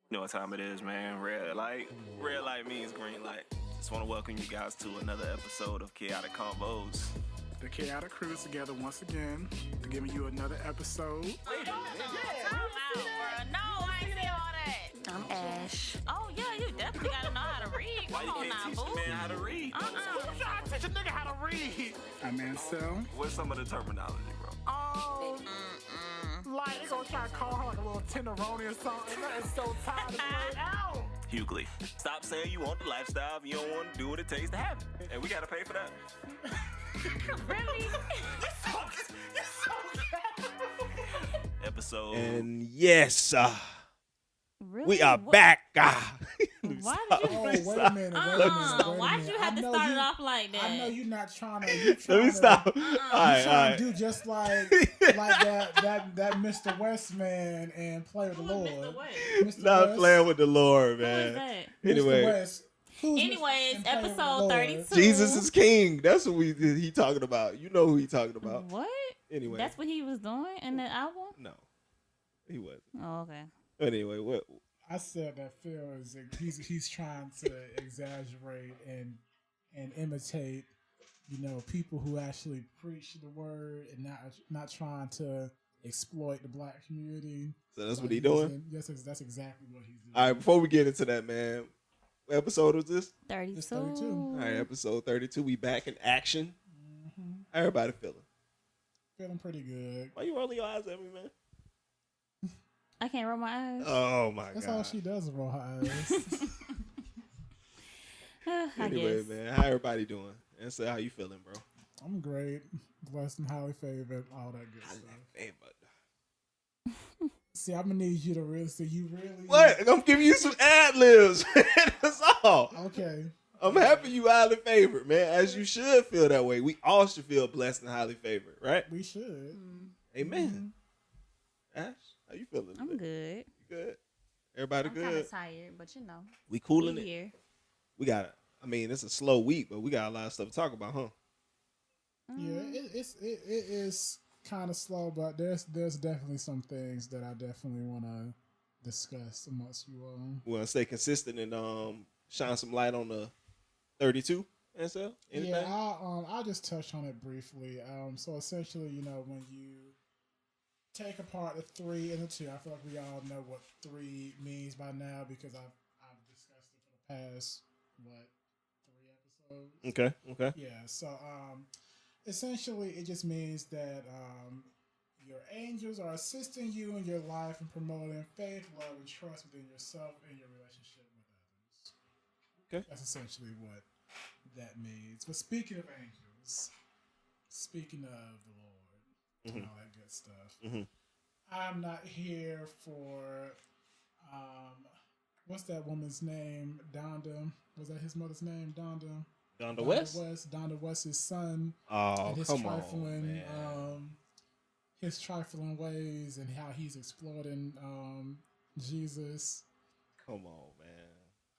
You know what time it is, man. Red light. Red light means green light. Just want to welcome you guys to another episode of Chaotic Convos. The Chaotic Crew is together once again, giving you another episode. No, I ain't say all that. I'm Ash. Oh, yeah, you definitely gotta know how to read. Why Come you on can't now, teach boo. the man how to read? I'm trying to teach a nigga how to read. I'm Ansel. What's some of the terminology, bro? Like, they gonna try to call her like a little tenderoni or something. That is so tired of playing out. Hughley. Stop saying you want the lifestyle if you don't want to do what it takes to have it. And we got to pay for that. Really? You're so Episode. And yes, Really? we are What- back. Why did you? Oh, wait a minute, Why did you have to start it off like that? I know you're not trying to. Let me stop. All You're right, trying to do just like that Mr. West man and play with the Who is Lord. Mr. West? Mr. Not West, playing with the Lord, Who is man. that? Anyway, Mr. West. Who's Anyways, and Play with the episode Lord? 32. Jesus is King. That's what he talking about. You know who he talking about. What? Anyway, That's what he was doing in the album? no, he wasn't. Oh, okay. Anyway, what? I said that Phil is he's trying to exaggerate and imitate, people who actually preach the word and not trying to exploit the black community. So that's So what he he's doing. Yes, that's exactly what he's doing. All right, before we get into that, man, what episode was this? 32. It's 32. All right, episode 32. We back in action. Mm-hmm. How everybody feeling? Feeling pretty good. Why you rolling your eyes at me, man? I can't roll my eyes. Oh my That's god. all she does is roll her eyes. I Anyway, guess. man, how everybody doing? And so, how you feeling, bro? I'm great, blessed and highly favored, all that good stuff. Hey, but See, I'm gonna need you to really. So you really what? I'm giving you some ad libs. That's all. Okay. I'm happy you highly favored, man. As you should feel that way. We all should feel blessed and highly favored, right? We should. Amen. Ash, how you feeling? I'm today? good. You good? Everybody I'm kind good? of tired, but We cooling we it. here. We got it. I mean, it's a slow week, but we got a lot of stuff to talk about, huh? Yeah, it is kind of slow, but there's definitely some things that I definitely want to discuss amongst you all. We want to stay consistent and shine some light on the 32, Ansel? Anything? Yeah, I'll just touch on it briefly. So essentially, when you take apart the 3 and the 2, I feel like we all know what 3 means by now because I've discussed it for the past 3 episodes. Okay. Yeah, so essentially it just means that your angels are assisting you in your life and promoting faith, love, and trust within yourself and your relationship with others. Okay. That's essentially what that means. But speaking of angels, speaking of the Lord, and all that good stuff, I'm not here for what's that woman's name? Donda. Was that his mother's name? Donda. Donda West? Donda West's son. Oh, And his come trifling, on, man. his trifling ways and how he's exploiting Jesus. Come on, man.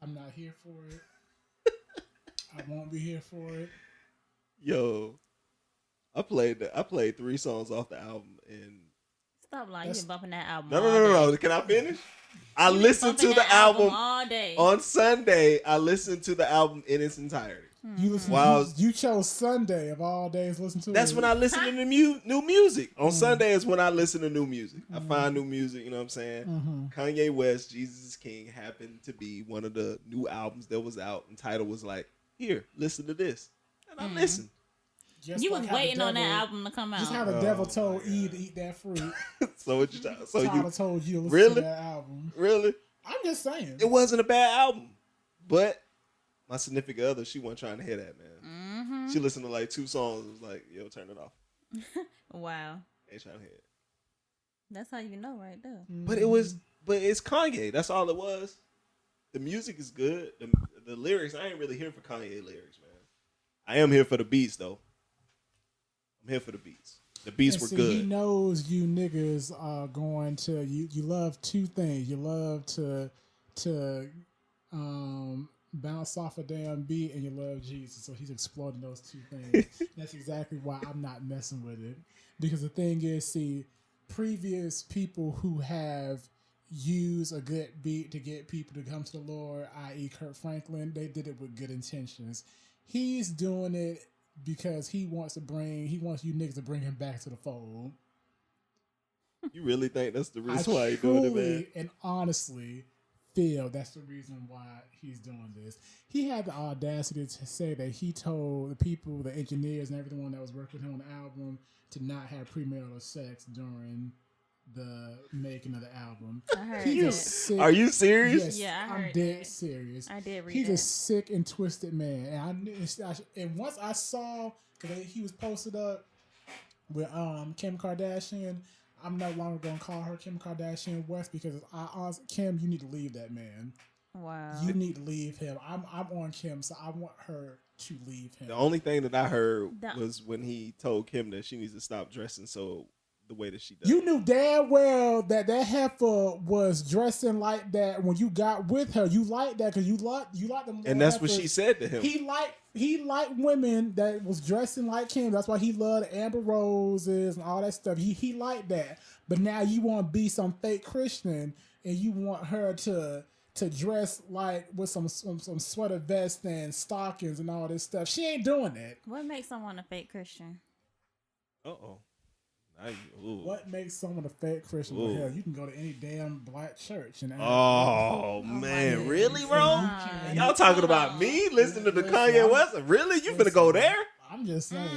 I'm not here for it. I won't be here for it. Yo, I played 3 songs off the album, and Stop lying. You've been bumping that album. no. Can I finish? I listened to the album all day. on Sunday. I listened to the album in its entirety. You listen. Wow. You chose Sunday of all days. To listen to. That's it. when I listen to the new music. On Sunday is when I listen to new music. I find new music, you know what I'm saying? Kanye West, Jesus is King, happened to be one of the new albums that was out, and title was like, here, listen to this. And I listened. Just You like was how the waiting on that devil- album to come out. Just how the devil told Eve to eat that fruit. So what you so Tyler you told you to listen Really? to that album. really? I'm just saying. It wasn't a bad album. But my significant other, she wasn't trying to hear that, man. She listened to like 2 songs and was like, yo, turn it off. Wow. Ain't trying to hear it. That's how you know right there. But it's Kanye. That's all it was. The music is good. The lyrics, I ain't really here for Kanye lyrics, man. I am here for the beats, though. I'm here for the beats. The beats And were see, good. He knows you niggas are going to you love 2 things. You love to bounce off a damn beat and you love Jesus. So he's exploiting those 2 things. That's exactly why I'm not messing with it. Because the thing is, see, previous people who have, use a good beat to get people to come to the Lord, i.e. Kurt Franklin. They did it with good intentions. He's doing it because he wants you niggas to bring him back to the fold. You really think that's the reason why I he's doing it, man? truly and honestly feel that's the reason why he's doing this. He had the audacity to say that he told the people, the engineers and everyone that was working with him on the album to not have premarital sex during the making of the album. I heard He's a that. sick, Are you serious? Yes, Yeah, I I'm heard dead that. serious. I did read He's that. a sick and twisted man, and I knew. And once I saw, because he was posted up with Kim Kardashian, I'm no longer gonna call her Kim Kardashian West because I honestly, Kim, you need to leave that man. Wow. You need to leave him. I'm on Kim, so I want her to leave him. The only thing that I heard was when he told Kim that she needs to stop dressing the way that she does. You knew damn well that heifer was dressing like that when you got with her. You liked that because you liked them. And that's what she said to him. He liked women that was dressing like Kim. That's why he loved Amber Roses and all that stuff. He liked that. But now you want to be some fake Christian and you want her to dress like with some sweater vest and stockings and all this stuff. She ain't doing that. What makes someone a fake Christian? Uh-oh. What makes someone a fake Christian? Well, hell, you can go to any damn black church and oh man, really, bro? And Y'all talking about me listening to the Kanye West? Really? You finna go there? I'm just saying.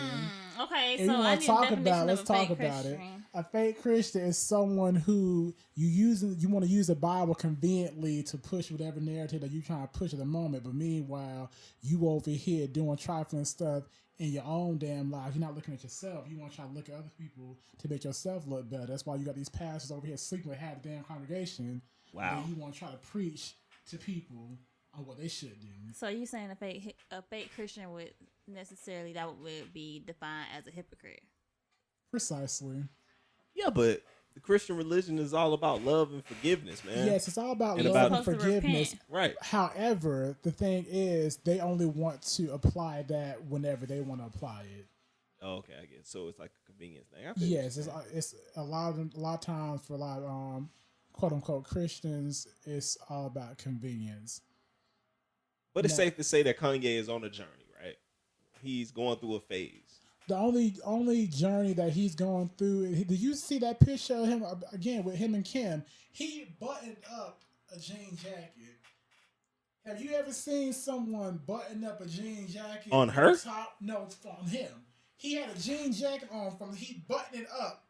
Okay, If so you I want need to talk a about definition it, let's of a talk fake about it. Christian. A fake Christian is someone who you want to use the Bible conveniently to push whatever narrative that you're trying to push at the moment, but meanwhile, you over here doing trifling stuff in your own damn life. You're not looking at yourself. You want to try to look at other people to make yourself look better. That's why you got these pastors over here sleeping with half the damn congregation. Wow. And then you want to try to preach to people on what they should do. So you saying a fake Christian would necessarily that would be defined as a hypocrite? Precisely. Yeah, but the Christian religion is all about love and forgiveness, man. Yes, it's all about And love about- and forgiveness. Right. However, the thing is, they only want to apply that whenever they want to apply it. Oh, okay, I guess. So it's like a convenience thing. I feel Yes, it's a lot of times for a lot of quote unquote Christians, it's all about convenience. But it's safe to say that Kanye is on a journey, right? He's going through a phase. The only journey that he's going through. Did you see that picture of him again with him and Kim? He buttoned up a jean jacket. Have you ever seen someone button up a jean jacket On her? Top? No, it's on him. He had a jean jacket on he buttoned it up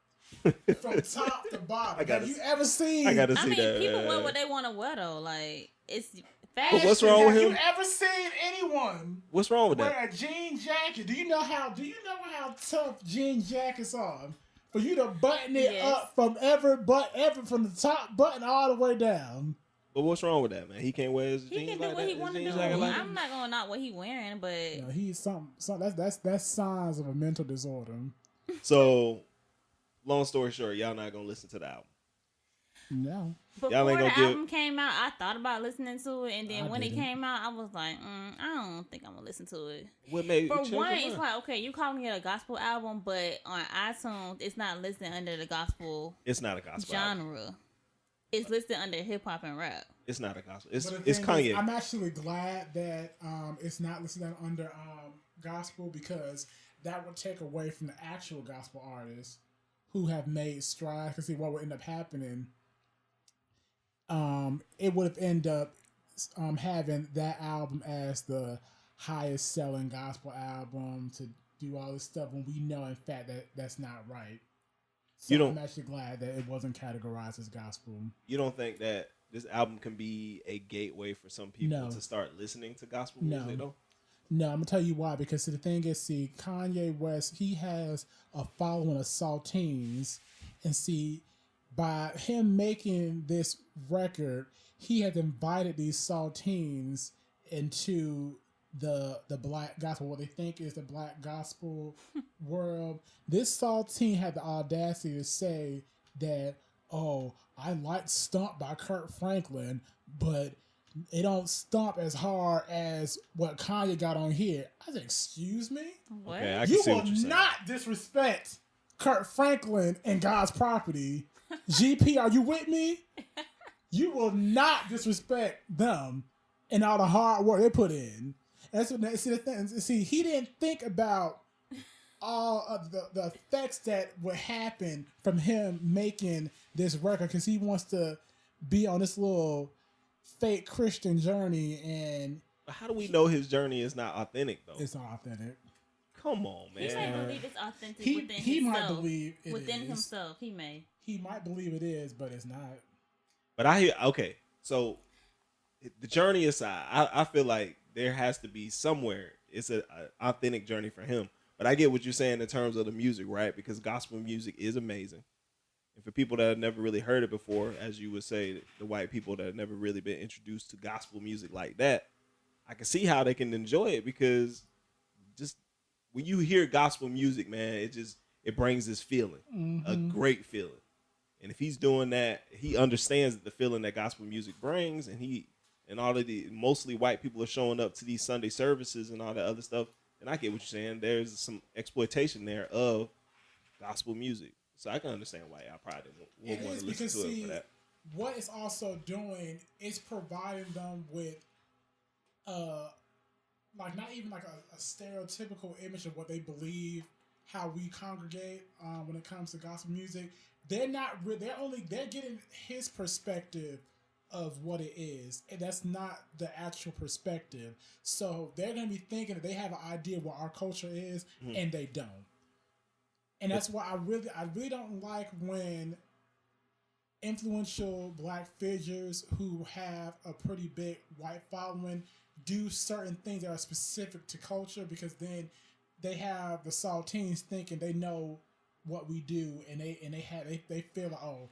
from top to bottom. Have you ever seen? I gotta I see mean, that. people wear what they want to wear though. Like it's But fashion. what's wrong with him? Have you ever seen anyone What's wrong with wear that? a jean jacket? Do you know how tough jean jackets are? For you to button it Yes. up from from the top button all the way down. But what's wrong with that, man? He can't wear his He jeans can do like what that? he His want to jeans do. jacket like that? I'm not gonna knock what he wearing, but You know, he's some that's signs of a mental disorder. So, long story short, y'all not gonna listen to the album. No. Y'all before ain't the gonna give- album came out, I thought about listening to it, and then I when it didn't. came out, I was like, I don't think I'm gonna listen to it. What made For you change one, your it's mind? like, okay, you calling it a gospel album, but on iTunes, it's not listed under the gospel It's not a gospel album. genre. It's listed under hip hop and rap. It's not a gospel. It's But the it's thing is, Kanye. I'm actually glad that it's not listed under gospel because that would take away from the actual gospel artists who have made strides. Because see, what would end up happening, it would have ended up having that album as the highest selling gospel album to do all this stuff when we know in fact that that's not right. So You don't- I'm actually glad that it wasn't categorized as gospel. You don't think that this album can be a gateway for some people No. to start listening to gospel No. music, though? No, I'm gonna tell you why. Because see, the thing is, Kanye West, he has a following of saltines, and by him making this record, he has invited these saltines into the black gospel, what they think is the black gospel world. This saltine had the audacity to say that, "Oh, I like Stump by Kurt Franklin, but it don't stomp as hard as what Kanye got on here." I said, "Excuse me? What? Okay, I can You see will what you're saying. not disrespect Kurt Franklin and God's property." GP, are you with me? you will not disrespect them and all the hard work they put in. That's what. See the thing. See, he didn't think about all of the effects that would happen from him making this record because he wants to be on this little fake Christian journey. And how do we know his journey is not authentic though? It's not authentic. Come on, man. He may believe it's authentic He within himself. Might believe it within is. himself. He might believe it is, but it's not. But I hear okay. So the journey aside, I feel like there has to be somewhere it's an authentic journey for him. But I get what you're saying in terms of the music, right? Because gospel music is amazing. And for people that have never really heard it before, as you would say, the white people that have never really been introduced to gospel music like that, I can see how they can enjoy it because just when you hear gospel music, man, it brings this feeling, a great feeling. And if he's doing that, he understands the feeling that gospel music brings, and all of the mostly white people are showing up to these Sunday services and all that other stuff. And I get what you're saying. There's some exploitation there of gospel music. So I can understand why I probably wouldn't want to listen to it for that. What it's also doing is providing them with like not even like a stereotypical image of what they believe, how we congregate when it comes to gospel music. They're getting his perspective of what it is, and that's not the actual perspective. So they're going to be thinking that they have an idea of what our culture is, and they don't. And that's why I really don't like when influential black figures who have a pretty big white following do certain things that are specific to culture, because then they have the saltines thinking they know what we do, and they feel like, oh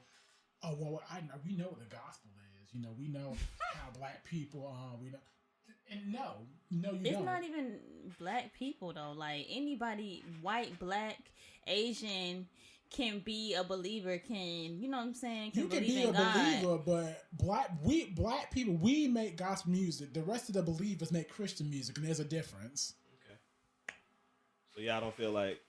well, we know what the gospel is. You know, we know how black people we know. And no, you don't. It's not even black people though. Like anybody, white, black, Asian, can be a believer. You know what I'm saying? You can be a believer, but black people, we make gospel music. The rest of the believers make Christian music, and there's a difference. Okay. So yeah, I don't feel like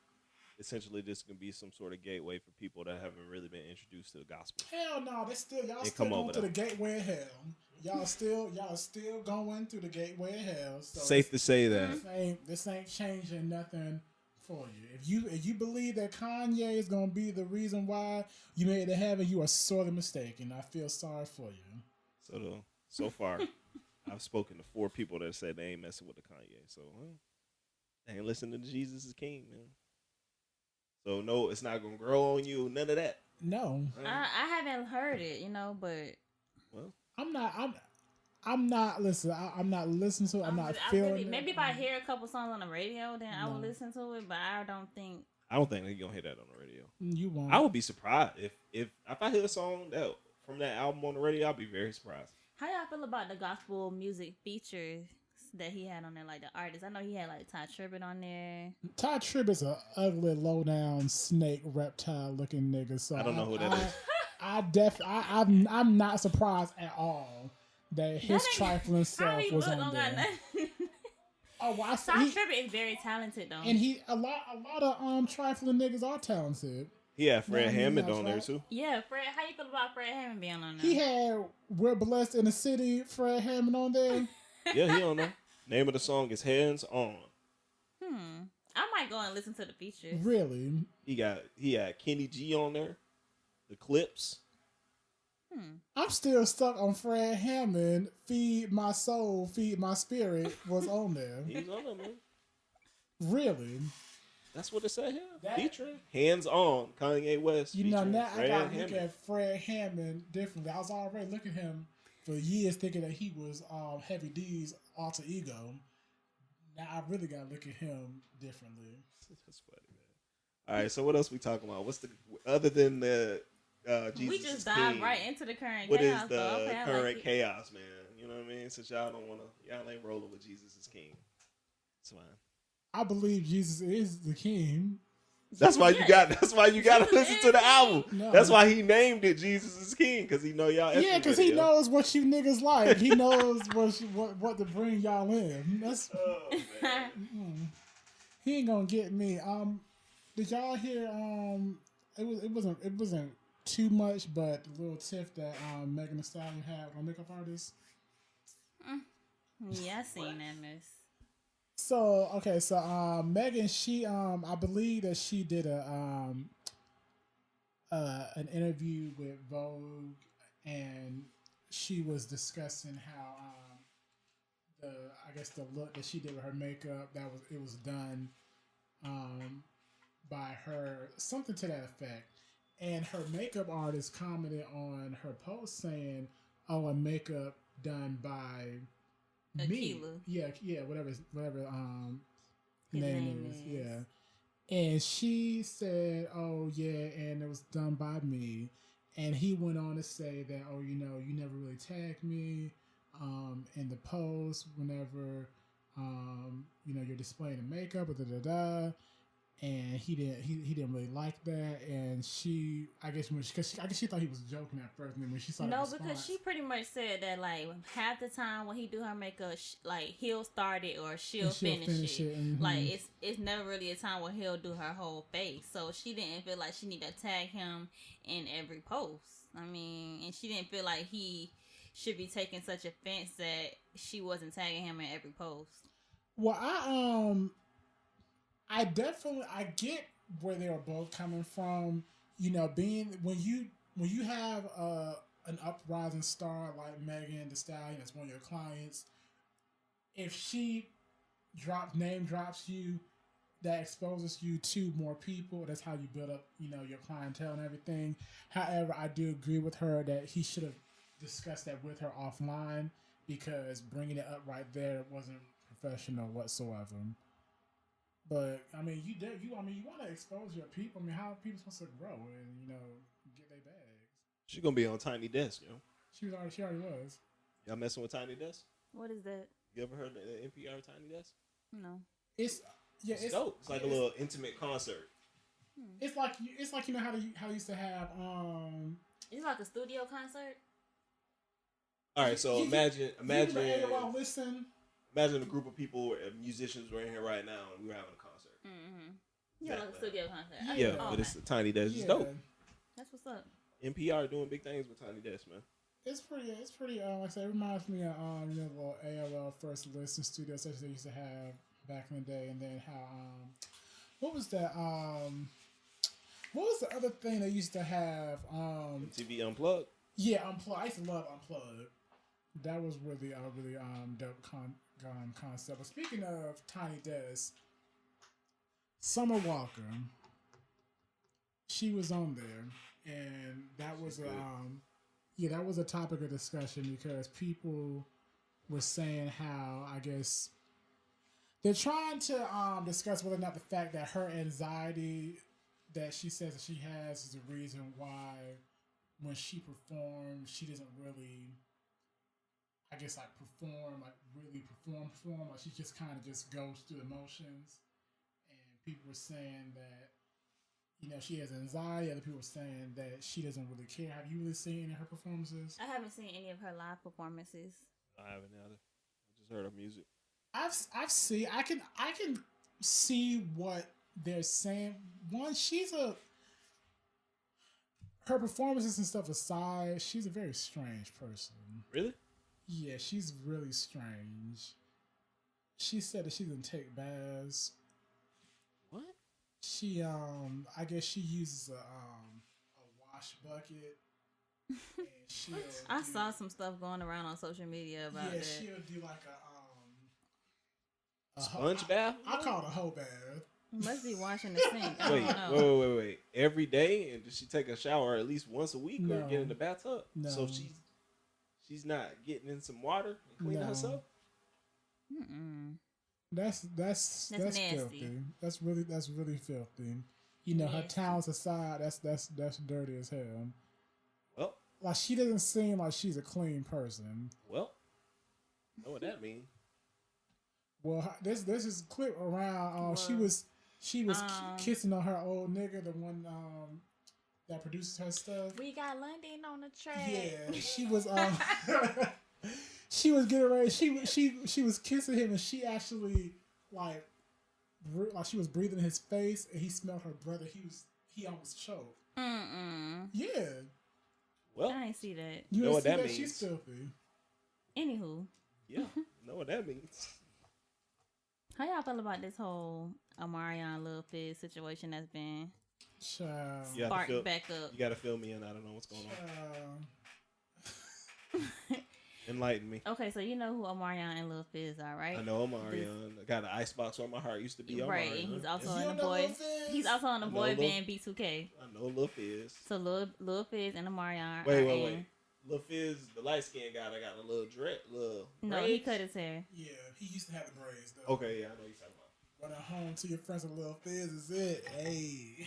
essentially this can be some sort of gateway for people that haven't really been introduced to the gospel. Hell no, y'all still going through the gateway of hell. Y'all still going through the gateway of hell. So safe to say that this ain't changing nothing for you. If you believe that Kanye is gonna be the reason why you made it to heaven, you are sorely mistaken. I feel sorry for you. So far, I've spoken to 4 people that said they ain't messing with the Kanye. So they ain't listening to Jesus is King, man. So no, it's not gonna grow on you. None of that. No, I haven't heard it, but well, I'm not listening. I'm not listening to it. I'm not feeling it. Maybe if I hear a couple songs on the radio, then I will listen to it. But I don't think you're gonna hear that on the radio. You won't. I would be surprised if I hear a song that from that album on the radio. I'll be very surprised. How y'all feel about the gospel music features that he had on there, like the artists? I know he had like Ty Tribbett on there. Ty Tribbett's an ugly, low down snake reptile looking nigga. So I don't know who that is. I'm not surprised at all that his trifling self was on there. Oh, well, Ty Tribbett is very talented though, and a lot of trifling niggas are talented. He had Fred Hammond on there too. Yeah, Fred. How you feel about Fred Hammond being on there? He had "We're Blessed in the City" Fred Hammond on there. Yeah, he on there. Name of the song is Hands On. I might go and listen to the features. Really? He had Kenny G on there. The Clips. I'm still stuck on Fred Hammond. Feed My Soul, Feed My Spirit was on there. He's on there, man. Really? That's what it said here. Featuring Hands On, Kanye West. You know, now Fred I gotta Hammond. look at Fred Hammond differently. I was already looking at him for years thinking that he was Heavy D's alter ego. Now I really gotta look at him differently. That's funny, man. All right, so what else we talking about? What's the other than the Jesus we just is dive King, right into the current what chaos. is the Okay, current like chaos, man? You know what I mean? Since y'all ain't rolling with Jesus is King. It's fine. I believe Jesus is the King. That's why you got to listen to the album. No. That's why he named it Jesus is King, because he know y'all. Yeah, because he knows what you niggas like. He knows what to bring y'all in. That's he ain't gonna get me. Did y'all hear? It wasn't too much, but the little tip that Megan Thee Stallion had on makeup artist. Yeah, I seen that mess. So okay, so Megan, she I believe that she did an interview with Vogue, and she was discussing how I guess the look that she did with her makeup, it was done by her, something to that effect. And her makeup artist commented on her post saying, "Oh, a makeup done by me." Aquila. Yeah, whatever His name is. Yeah. And she said, "Oh yeah, and it was done by me." And he went on to say that, "Oh, you know, you never really tagged me in the post whenever you know, you're displaying the makeup, da da da." And he didn't really like that. And she, I guess she thought he was joking at first, and then when she saw No, the response, because she pretty much said that like half the time when he do her makeup, like he'll start it or she'll finish it. Mm-hmm. Like it's never really a time where he'll do her whole face. So she didn't feel like she need to tag him in every post. I mean, and she didn't feel like he should be taking such offense that she wasn't tagging him in every post. Well, I definitely I get where they were both coming from. You know, being when you have an uprising star like Megan Thee Stallion as one of your clients, if she name drops you, that exposes you to more people. That's how you build up, you know, your clientele and everything. However, I do agree with her that he should have discussed that with her offline, because bringing it up right there wasn't professional whatsoever. But I mean, you want to expose your people. I mean, how are people supposed to grow and, you know, get their bags? She gonna be on Tiny Desk, yo. She already was. Y'all messing with Tiny Desk? What is that? You ever heard of the NPR Tiny Desk? No. It's dope. It's like a little intimate concert. It's like you know how they used to have It's like a studio concert. All right, so imagine listen. Imagine a group of people, musicians were in here right now, and we were having a concert. Mm-hmm. Yeah, like a studio concert. Yeah, but it's a Tiny Desk. It's dope. That's what's up. NPR doing big things with Tiny Desk, man. It's pretty. Like I said, it reminds me of you know, the little AOL first listen studio such as they used to have back in the day, and then how what was that what was the other thing they used to have TV Unplugged. Yeah, Unplugged. I used to love Unplugged. That was really dope concept. But speaking of Tiny Desk, Summer Walker, she was on there, and that was that was a topic of discussion because people were saying how, I guess, they're trying to discuss whether or not the fact that her anxiety that she says that she has is the reason why when she performs she doesn't really, I guess, like really perform. Like she just kind of just goes through the motions. And people were saying that, you know, she has anxiety. Other people were saying that she doesn't really care. Have you really seen any of her performances? I haven't seen any of her live performances. I haven't either. I just heard her music. I can see what they're saying. One, her performances and stuff aside, she's a very strange person. Really? Yeah, she's really strange. She said that she doesn't take baths. What? She I guess she uses a wash bucket. And I saw some stuff going around on social media about that. Yeah, she'll do like a sponge bath? I call it a hoe bath. Must be washing the sink. I don't know. Wait. Every day? And does she take a shower at least once a week or get in the bathtub? No. So she's not getting in some water and cleaning herself? Mm-mm. That's nasty. filthy. That's really filthy. You know, her talents aside, that's dirty as hell. Well, like she doesn't seem like she's a clean person. Well, know what that means. Well, there's this clip around. She was kissing on her old nigga, the one that produces her stuff. We got London on the track. Yeah, she was she was getting ready. She was kissing him, and she actually like she was breathing in his face, and he smelled her brother. He almost choked. Yeah. Well, I ain't see that. You know ain't what see that that means. she's filthy. Anywho, yeah, know what that means. how y'all feel about this whole Omarion Lil Fizz situation that's been Child. You have to sparked fill- back up? You got to fill me in. I don't know what's going on. Child. Enlighten me. Okay, so you know who Omarion and Lil Fizz are, right? I know Omarion. I got an icebox where my heart used to be. Omarion. Right, and he's also You in the don't know boy. Lil Fizz? He's also on the I know boy Lil- band B2K. I know Lil Fizz. So Lil Fizz and Omarion. Wait. Lil Fizz, the light skinned guy that got a little little No, braids. he cut his hair. Yeah, he used to have the braids though. Okay, yeah, I know you're talking about. Run at home to your friends with Lil Fizz is it. Hey.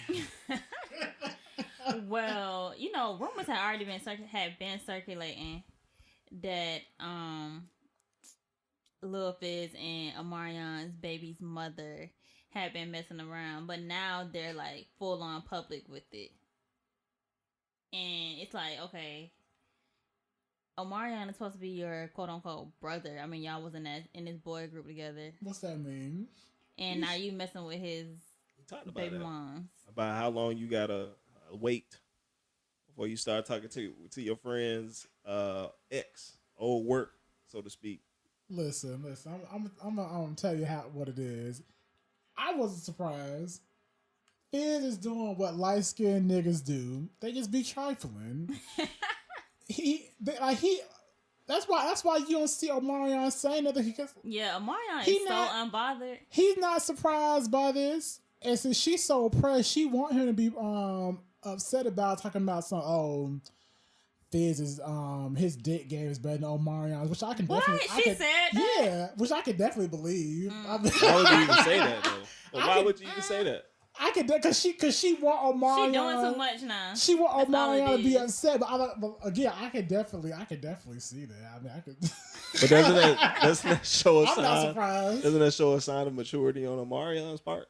Well, you know, rumors had already been circulating that Lil Fizz and Omarion's baby's mother had been messing around, but now they're like full on public with it. And it's like, okay, Omarion is supposed to be your quote unquote brother. I mean, y'all was in this boy group together, What's that mean? and now you messing with his We talked about baby that. moms. About how long you gotta wait before you start talking to your friends' ex, old work, so to speak. Listen. I'm gonna tell you what it is. I wasn't surprised. Fizz is doing what light skinned niggas do. They just be trifling. That's why you don't see Omarion saying nothing. Yeah, Omarion He is not- so unbothered. He's not surprised by this. And since she's so oppressed, she want him to be upset about talking about some Fizz is his dick game is better than Omarion's, which I can What? definitely She said that? yeah, which I could definitely believe. I mean, Why would you even say that though? But I why could- would you even say that? I could cause she want Omarion. She doing too much now. She want That's all it Omarion to be is. upset, but again, I could definitely see that. I mean, I could. But doesn't that show a I'm not sign? surprised. Doesn't that show a sign of maturity on Omarion's part?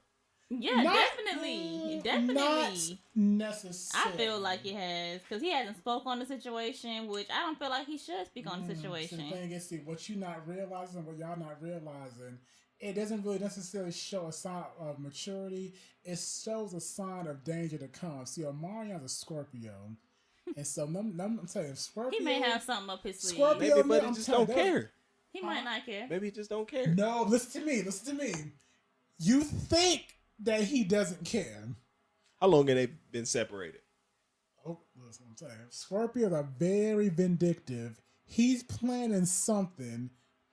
Yeah, Not- definitely. Not necessarily. I feel like it has, because he hasn't spoke on the situation, which I don't feel like he should speak on the situation. The thing is, see, what you not realizing, what y'all not realizing, it doesn't really necessarily show a sign of maturity. It shows a sign of danger to come. See, Omarion's a Scorpio. And so, I'm telling you, Scorpio... He may have something up his sleeve. Scorpio- Maybe, but I'm he just telling don't you, care. He might not care. Maybe he just don't care. No, listen to me. You think that he doesn't care. How long have they been separated? Oh, listen, I'm saying. Scorpios are very vindictive. He's planning something.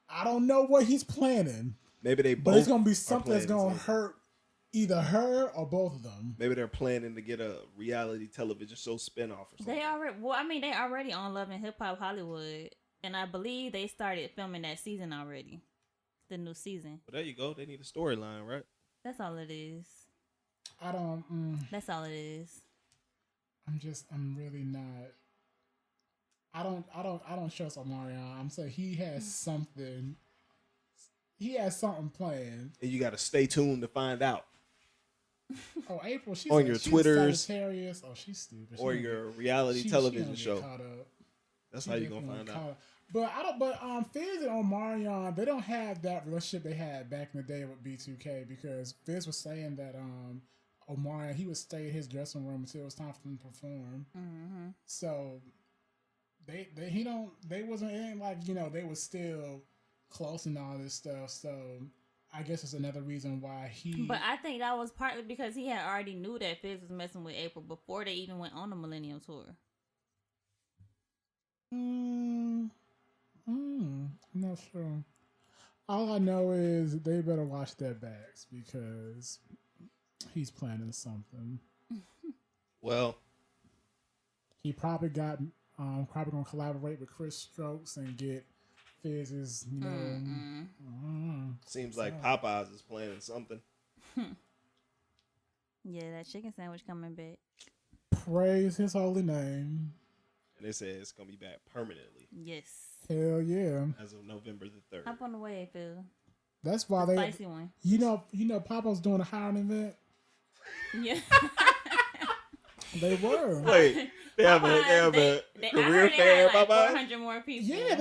I don't know what he's planning, Maybe they but both it's going to be are something that's planning going to something. hurt either her or both of them. Maybe they're planning to get a reality television show spinoff or something. They already on Love and Hip Hop Hollywood, and I believe they started filming that season already, the new season. But there you go. They need a storyline, right? That's all it is. I don't. That's all it is. I'm really not. I don't trust Omarion. I'm saying he has something. He has something planned. And you got to stay tuned to find out. Oh, April. She's On your she's a Twitters. Sagittarius. Oh, she's stupid. She Or don't your get- reality she television don't get show. caught up. That's She how you going to definitely find out. caught- But Fizz and Omarion, they don't have that relationship they had back in the day with B2K, because Fizz was saying that Omarion, he would stay in his dressing room until it was time for him to perform. Mm-hmm. So they wasn't in, like, you know, they were still close and all this stuff. So I guess it's another reason why he. But I think that was partly because he had already knew that Fizz was messing with April before they even went on the Millennium Tour. I'm not sure. All I know is they better watch their backs, because he's planning something. Well, He probably got probably gonna collaborate with Chris Strokes and get Fizz's, you know. seems like Popeyes is planning something. Yeah, that chicken sandwich coming back. Praise his holy name. And they said it's going to be back permanently Yes. Hell yeah. as of November the 3rd. Hop on the way, Phil. That's why The they. spicy one. You know, Papa's doing a hiring event. Yeah. They were. Wait, they have a career fair, like Popeye? 400 more people. Yeah,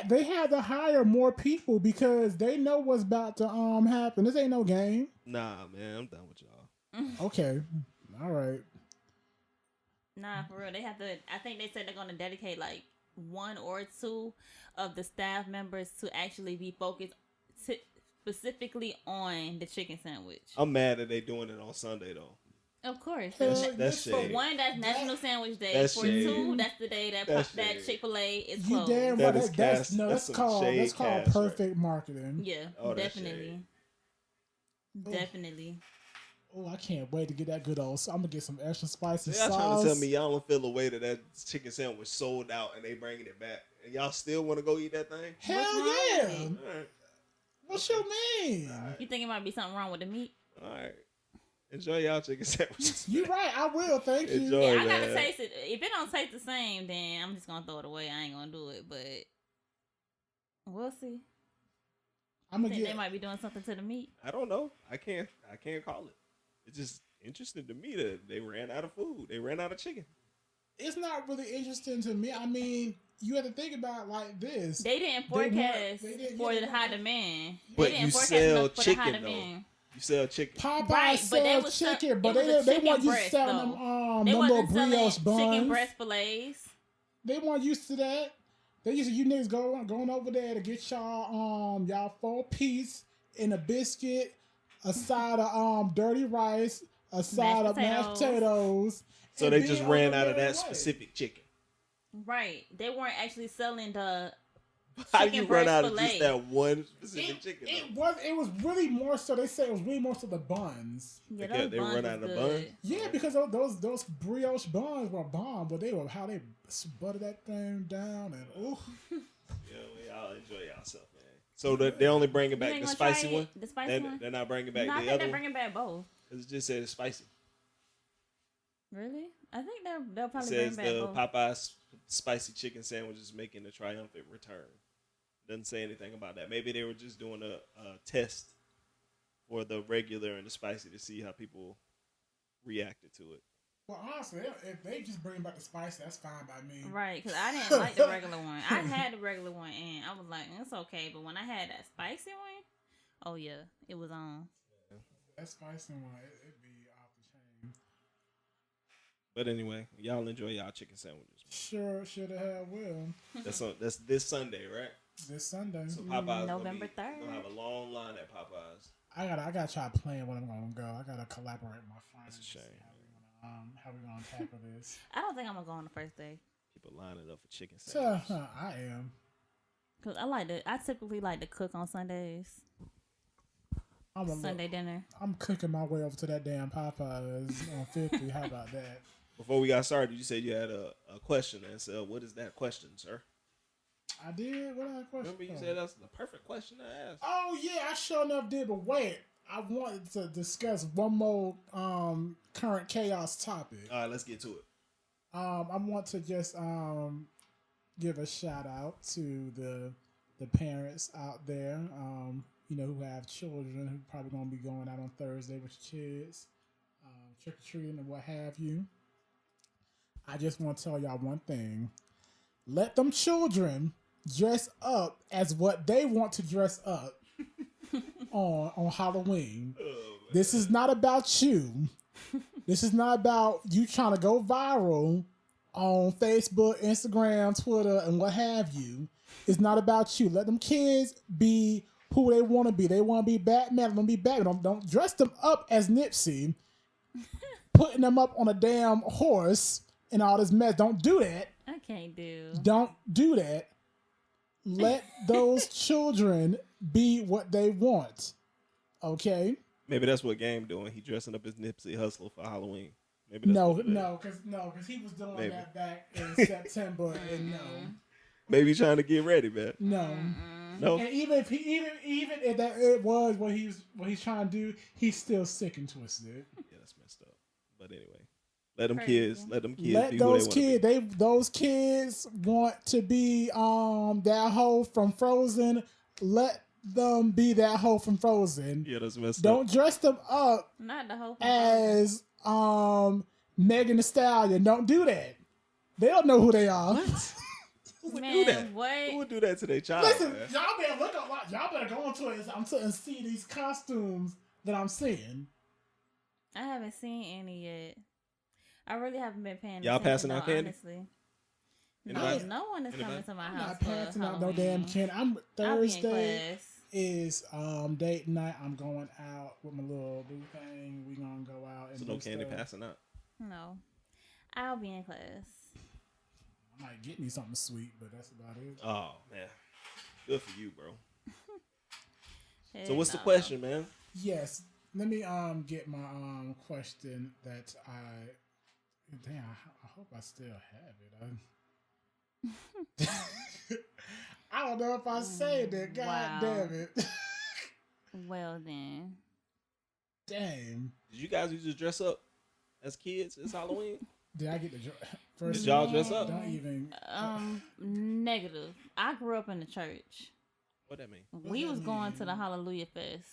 they had to hire more people because they know what's about to happen. This ain't no game. Nah, man, I'm done with y'all. Okay, all right. Nah, for real. They have to. I think they said they're gonna dedicate like 1 or 2 of the staff members to actually be focused specifically on the chicken sandwich. I'm mad that they doing it on Sunday though. Of course. That's For shade. 1, that's National Sandwich Day. That's For shade. 2, that's the day that Chick-fil-A is You closed. damn That right. is cast- that's some shade That's called cast, perfect marketing. Yeah, Oh, that's definitely. Definitely. Oh, I can't wait to get that good old. So I'm gonna get some extra spicy Y'all sauce. trying to tell me y'all don't feel the way that chicken sandwich sold out and they bringing it back, and y'all still want to go eat that thing? Hell What's wrong yeah! with it? All right, What you mean? You think it might be something wrong with the meat? all right. Enjoy y'all chicken sandwiches. You right. I will. Thank you. Enjoy. Yeah, I gotta man. taste it. If it don't taste the same, then I'm just gonna throw it away. I ain't gonna do it, but we'll see. I'm I gonna think get. they might be doing something to the meat. I don't know. I can't call it. It's just interesting to me that they ran out of food. They ran out of chicken. It's not really interesting to me. I mean, you have to think about it like this. They didn't They weren't- forecast they didn't- for yeah, the they high weren't- demand. But They didn't you forecast sell enough for the high chicken, though. demand. You sell chicken. Popeye Right, but they sells was chicken, but it was a they chicken want you breast, selling though. them They them little wasn't selling brioche buns. chicken breast fillets. They weren't used to that. They used to you niggas going over there to get y'all 4-piece and a biscuit, a side of dirty rice, a side of mashed potatoes. So and they being just on ran the out of merry that way. specific chicken. Right. They weren't actually selling the How do chicken you run breast out of fillet. just that one specific chicken? It was really more so. They said it was really more so the buns. Yeah, They those buns run was out of good. buns? Yeah, because those brioche buns were bomb, but how they buttered that thing down and ooh. Yeah, y'all enjoy yourself, man. So they're only bringing You back ain't the gonna try spicy it? one. The spicy one? They're not bringing back No, I the think other they're one. bringing back both. It just said it's spicy. Really? I think they'll It probably says bring back the both. Popeyes spicy chicken sandwich is making a triumphant return. Doesn't say anything about that. Maybe they were just doing a test for the regular and the spicy to see how people reacted to it. Well, honestly, if they just bring back the spice, that's fine by me. Right, because I didn't like the regular one. I had the regular one and I was like, it's okay. But when I had that spicy one, oh yeah, it was on. That spicy one, it'd be off the chain. But anyway, y'all enjoy y'all chicken sandwiches. Sure the hell will. That's this Sunday, right? This Sunday. So Popeyes November gonna 3rd. have a long line at Popeyes. I gotta try playing when I'm gonna go. I gotta collaborate with my friends. That's a shame. How we gonna tackle this? I don't think I'm gonna go on the first day People lining up for chicken So, sandwiches. I am. because I typically like to cook on Sundays. Sunday dinner. I'm cooking my way over to that damn Popeyes on 50. How about that? Before we got started, you said you had a question, and so what is that question, sir? I did. What I question? Remember you said that's the perfect question to ask. Oh yeah, I sure enough did. But wait, I wanted to discuss one more current chaos topic. All right, let's get to it. I want to just give a shout out to the parents out there, who have children who probably gonna be going out on Thursday with your kids, trick or treating and what have you. I just want to tell y'all one thing: let them children dress up as what they want to dress up on Halloween. This is not about you. This is not about you trying to go viral on Facebook, Instagram, Twitter, and what have you. It's not about you. Let them kids be who they want to be. They want to be Batman. Let them be Batman. Don't dress them up as Nipsey, putting them up on a damn horse and all this mess. Don't do that. I can't do. Don't do that. Let those children be what they want. Okay? Maybe that's what Game doing. He dressing up as Nipsey Hussle for Halloween. Maybe that's what it is. No, because he was doing Maybe. that back in September, and no. Maybe he's trying to get ready, man. No. No. And even if that it was what he's trying to do, he's still sick and twisted. Yeah, that's messed up. But anyway, let them Crazy. kids Let be who they those want to be. kids those kids want to be that hoe from Frozen. Let them be that hoe from Frozen. Yeah, that's messed up. Don't dress them up Not the whole. as Megan Thee Stallion. Don't do that. They don't know who they are. Who would Man, do that? what? Who would do that to their child? Listen, man? y'all better look up. Y'all better go into it and see these costumes that I'm seeing. I haven't seen any yet. I really haven't been paying Y'all attention, passing out though, candy? honestly. Anybody? No one is Anybody? coming to my I'm house not for passing out no Halloween. damn candy. I'll be in Thursday class. is date night. I'm going out with my little boo thing. We gonna go out and So do no candy stuff. passing out. No, I'll be in class. I might get me something sweet, but that's about it. Oh man, good for you, bro. Heck So what's the no. question, man? Yes. Let me get my question that I damn I hope I still have it. I don't know if I saved it. God Wow. damn it. Well then, Damn. Did you guys used to dress up as kids? It's Halloween. Did I get the first? Did y'all dress up? Don't even. negative. I grew up in the church. What that mean? We that was going to the mean? Hallelujah Fest.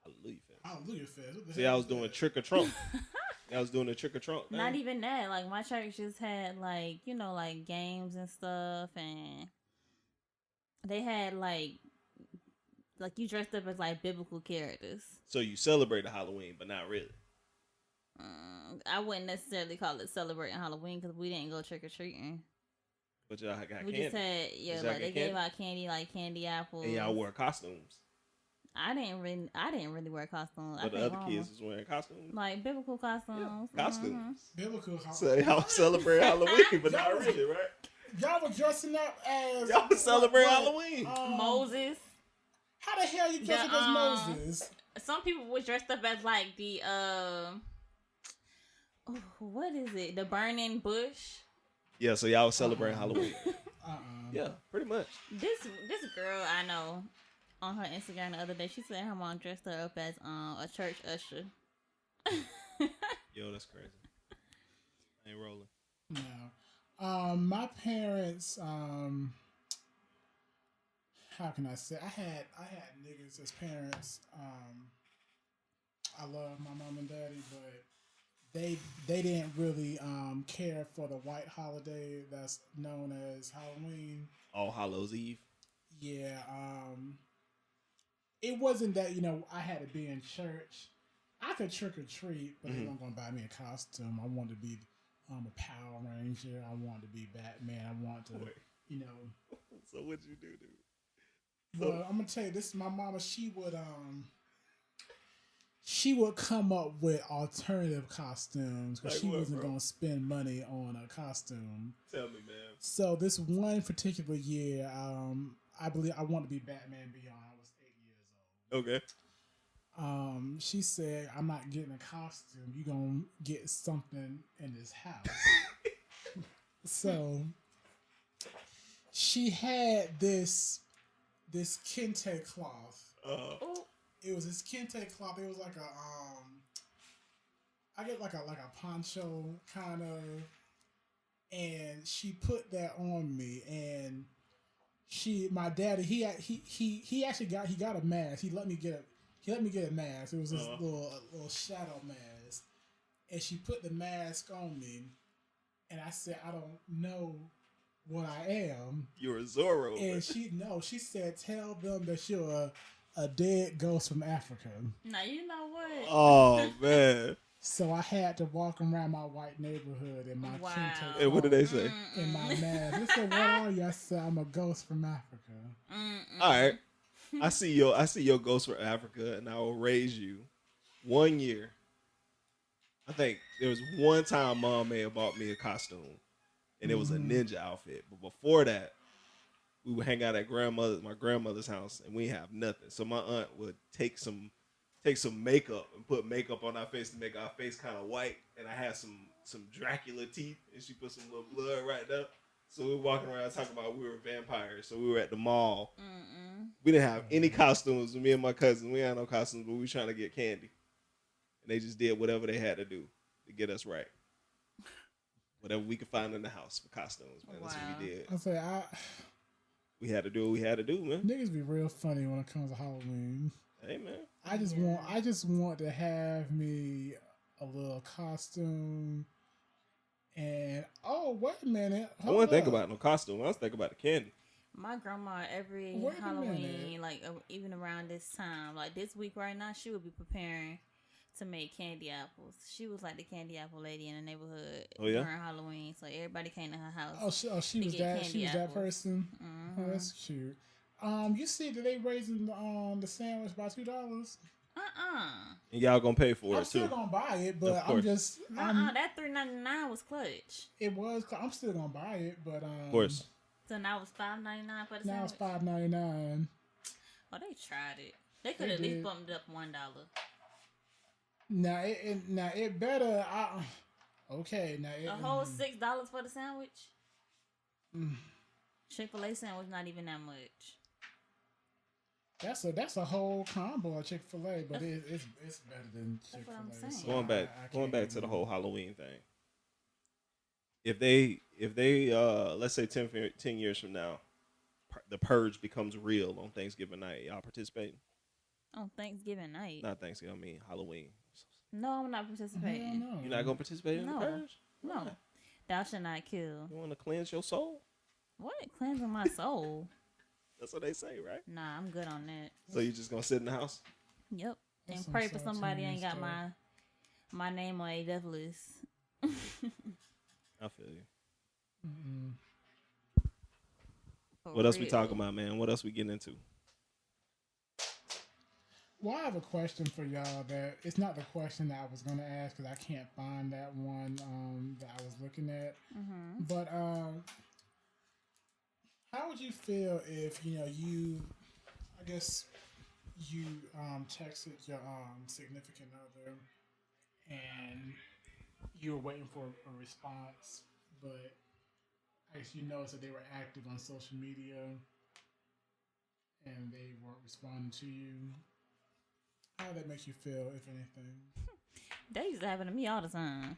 Hallelujah fest. Hallelujah Fest. What the See, hell I was is doing that? trick or trunk. I was doing a trick or trunk. Not even that. Like my church just had like like games and stuff, and they had like you dressed up as like biblical characters. So you celebrated Halloween, but not really. I wouldn't necessarily call it celebrating Halloween because we didn't go trick or treating. But y'all got We candy. just had Did y'all like they get gave candy? out candy like candy apples. And y'all wore costumes. I didn't really wear costumes. But I the think other kids was wearing costumes. like biblical costumes. Yeah, costumes. Biblical. So y'all celebrate Halloween, but not really, right? Y'all were dressing up as. Y'all celebrate what? Halloween. Moses. How the hell you dressing The, as Moses? Some people were dressed up as like the what is it? The burning bush. Yeah, so y'all was celebrating Halloween. Uh-uh. Yeah, pretty much. This girl I know on her Instagram the other day, she said her mom dressed her up as a church usher. Yo, that's crazy. I ain't rolling. No. My parents, how can I say? I had niggas as parents. I love my mom and daddy, but they didn't really care for the white holiday that's known as Halloween. All Hallows Eve. Yeah, it wasn't that I had to be in church. I could trick or treat, but they weren't gonna buy me a costume. I wanted to be a Power Ranger. I wanted to be Batman. I wanted to, So what'd you do, dude? Well, I'm gonna tell you this. My mama, she would come up with alternative costumes because Like she what, wasn't bro? gonna spend money on a costume. Tell me, man. So this one particular year, I believe I wanted to be Batman Beyond. I was 8 years old. Okay. She said, "I'm not getting a costume. You gonna get something in this house." So she had this kente cloth. It was this kente cloth. It was like I get like a poncho kind of, and she put that on me. And my daddy, he actually got a mask. He let me get a mask. It was this little shadow mask, and she put the mask on me, and I said, "I don't know what I am." You're a Zorro. And she said, "Tell them that you're a dead ghost from Africa." Now you know what? Oh man. So I had to walk around my white neighborhood in my kente And what did they say? in my mask. They said, "What are you?" I said, "I'm a ghost from Africa." All right. I see your ghost for Africa, and I will raise you 1 year. I think there was one time Mom may have bought me a costume, and it was a ninja outfit. But before that, we would hang out at my grandmother's house, and we have nothing. So my aunt would take some makeup and put makeup on our face to make our face kind of white. And I had some Dracula teeth, and she put some little blood right there. So we were walking around talking about we were vampires. So we were at the mall. We didn't have any costumes. Me and my cousin, we had no costumes, but we were trying to get candy. And they just did whatever they had to do to get us right. Whatever we could find in the house for costumes, man. That's what we did. I say, We had to do what we had to do, man. niggas be real funny when it comes to Halloween. Hey, man. I just want to have me a little costume. And wait a minute, I wasn't thinking about no costume. I was thinking about the candy. My grandma every Wait a Halloween, minute. like even around this time, like this week right now, she would be preparing to make candy apples. She was like the candy apple lady in the neighborhood Oh, yeah? during Halloween. So everybody came to her house. She to was get that. candy She was that apples. person. Mm-hmm. Oh, that's cute. You see that they raising the sandwich by $2? And y'all gonna pay for I'm it still too. gonna buy it, but Of I'm course. just That $3.99 was clutch. it was. I'm still gonna buy it, but Of course. So now it's $5.99 for the now sandwich. it's $5.99. Oh, they tried it. They could at did. least bumped it up $1. Now it better. Okay, now it, A whole $6 for the sandwich. Mm. Chick-fil-A sandwich not even that much. That's a whole combo of Chick-fil-A, but it's better than That's what I'm Chick-fil-A. saying. So Going I back can't to the even- whole Halloween thing. If they let's say 10 years from now, the purge becomes real on Thanksgiving night, y'all participating? On Thanksgiving night. Not Thanksgiving, I mean Halloween. No, I'm not participating. Hell no. You're not gonna participate in the No. purge? No. Thou shalt not kill. You want to cleanse your soul? What? Cleansing my soul? That's what they say, right? Nah, I'm good on that. So you just gonna sit in the house? Yep. That's And some pray for somebody Saltine ain't got stuff. my name on a death list. I feel you. Mm-mm. For What else we real. talking about, man? What else we getting into? Well, I have a question for y'all that it's not the question that I was going to ask because I can't find that one that I was looking at. Mm-hmm. But how would you feel if you, I guess, you texted your significant other and you were waiting for a response, but I guess you noticed that they were active on social media and they weren't responding to you? How would that make you feel, if anything? That used to happen to me all the time.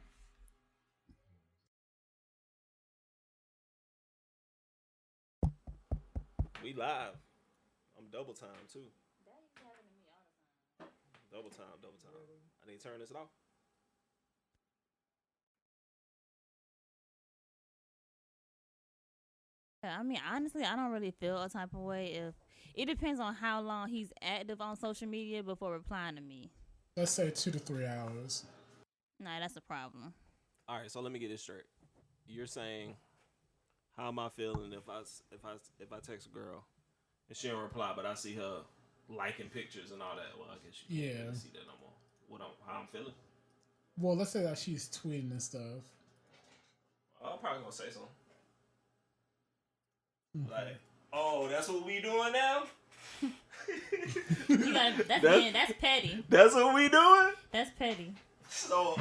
We live. I'm double time too. That used to happen to me all the time. Double time. I need to turn this off. Yeah, I mean, honestly, I don't really feel a type of way if it depends on how long he's active on social media before replying to me. Let's say 2 to 3 hours. Nah, that's a problem. All right, so let me get this straight. You're saying, how am I feeling if I text a girl and she don't reply, but I see her liking pictures and all that? Well, I guess you can't really see that no more. How I'm feeling? Well, let's say that she's tweeting and stuff. I'm probably gonna say something. Like, oh, that's what we doing now? That's petty. That's what we doing? That's petty. So,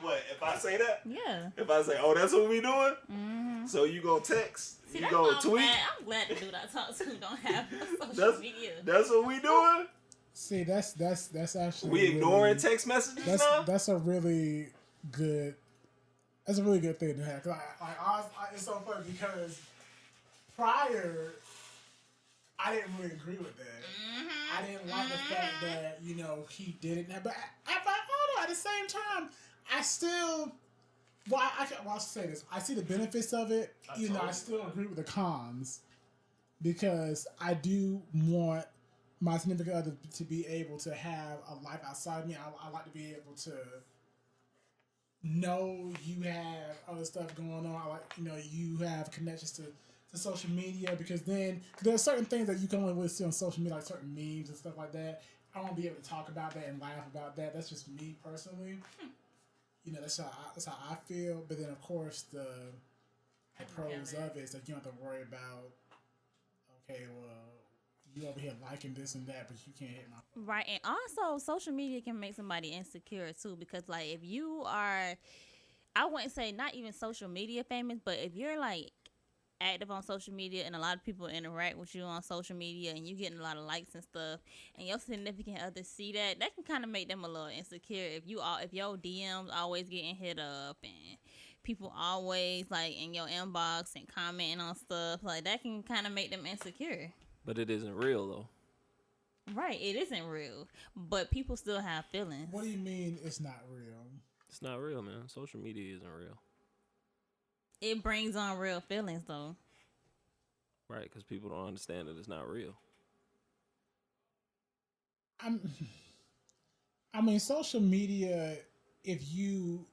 what, if I say that? Yeah. If I say, oh, that's what we doing? Mm-hmm. So you gonna text? See, You that's gonna why tweet? I'm glad the dude I talk to don't have social media. That's what we doing? See, that's actually We ignoring text messages now? That's a really good. That's a really good thing to have. 'Cause it's so funny because prior, I didn't really agree with that. Mm-hmm. I didn't like the fact that he didn't. But at the same time, I still. Well, I'll say this. I see the benefits of it. I still agree with the cons because I do want my significant other to be able to have a life outside of me. I like to be able to know you have other stuff going on. I like, you have connections to social media because then there are certain things that you can only really see on social media, like certain memes and stuff like that. I want to be able to talk about that and laugh about that. That's just me personally. That's how I feel. But then, of course, the pros of it is that you don't have to worry about, okay, well, you over here liking this and that, but you can't hit my... Right, and also social media can make somebody insecure too because, like, if you are, I wouldn't say not even social media famous, but if you're, like, active on social media and a lot of people interact with you on social media and you getting a lot of likes and stuff and your significant other see that can kind of make them a little insecure if your DMs always getting hit up and people always like in your inbox and commenting on stuff, like that can kind of make them insecure. But it isn't real though. Right, it isn't real, but people still have feelings. What do you mean it's not real? It's not real, man. Social media isn't real. It brings on real feelings, though. Right, because people don't understand that it's not real. I'm I mean, social media, if you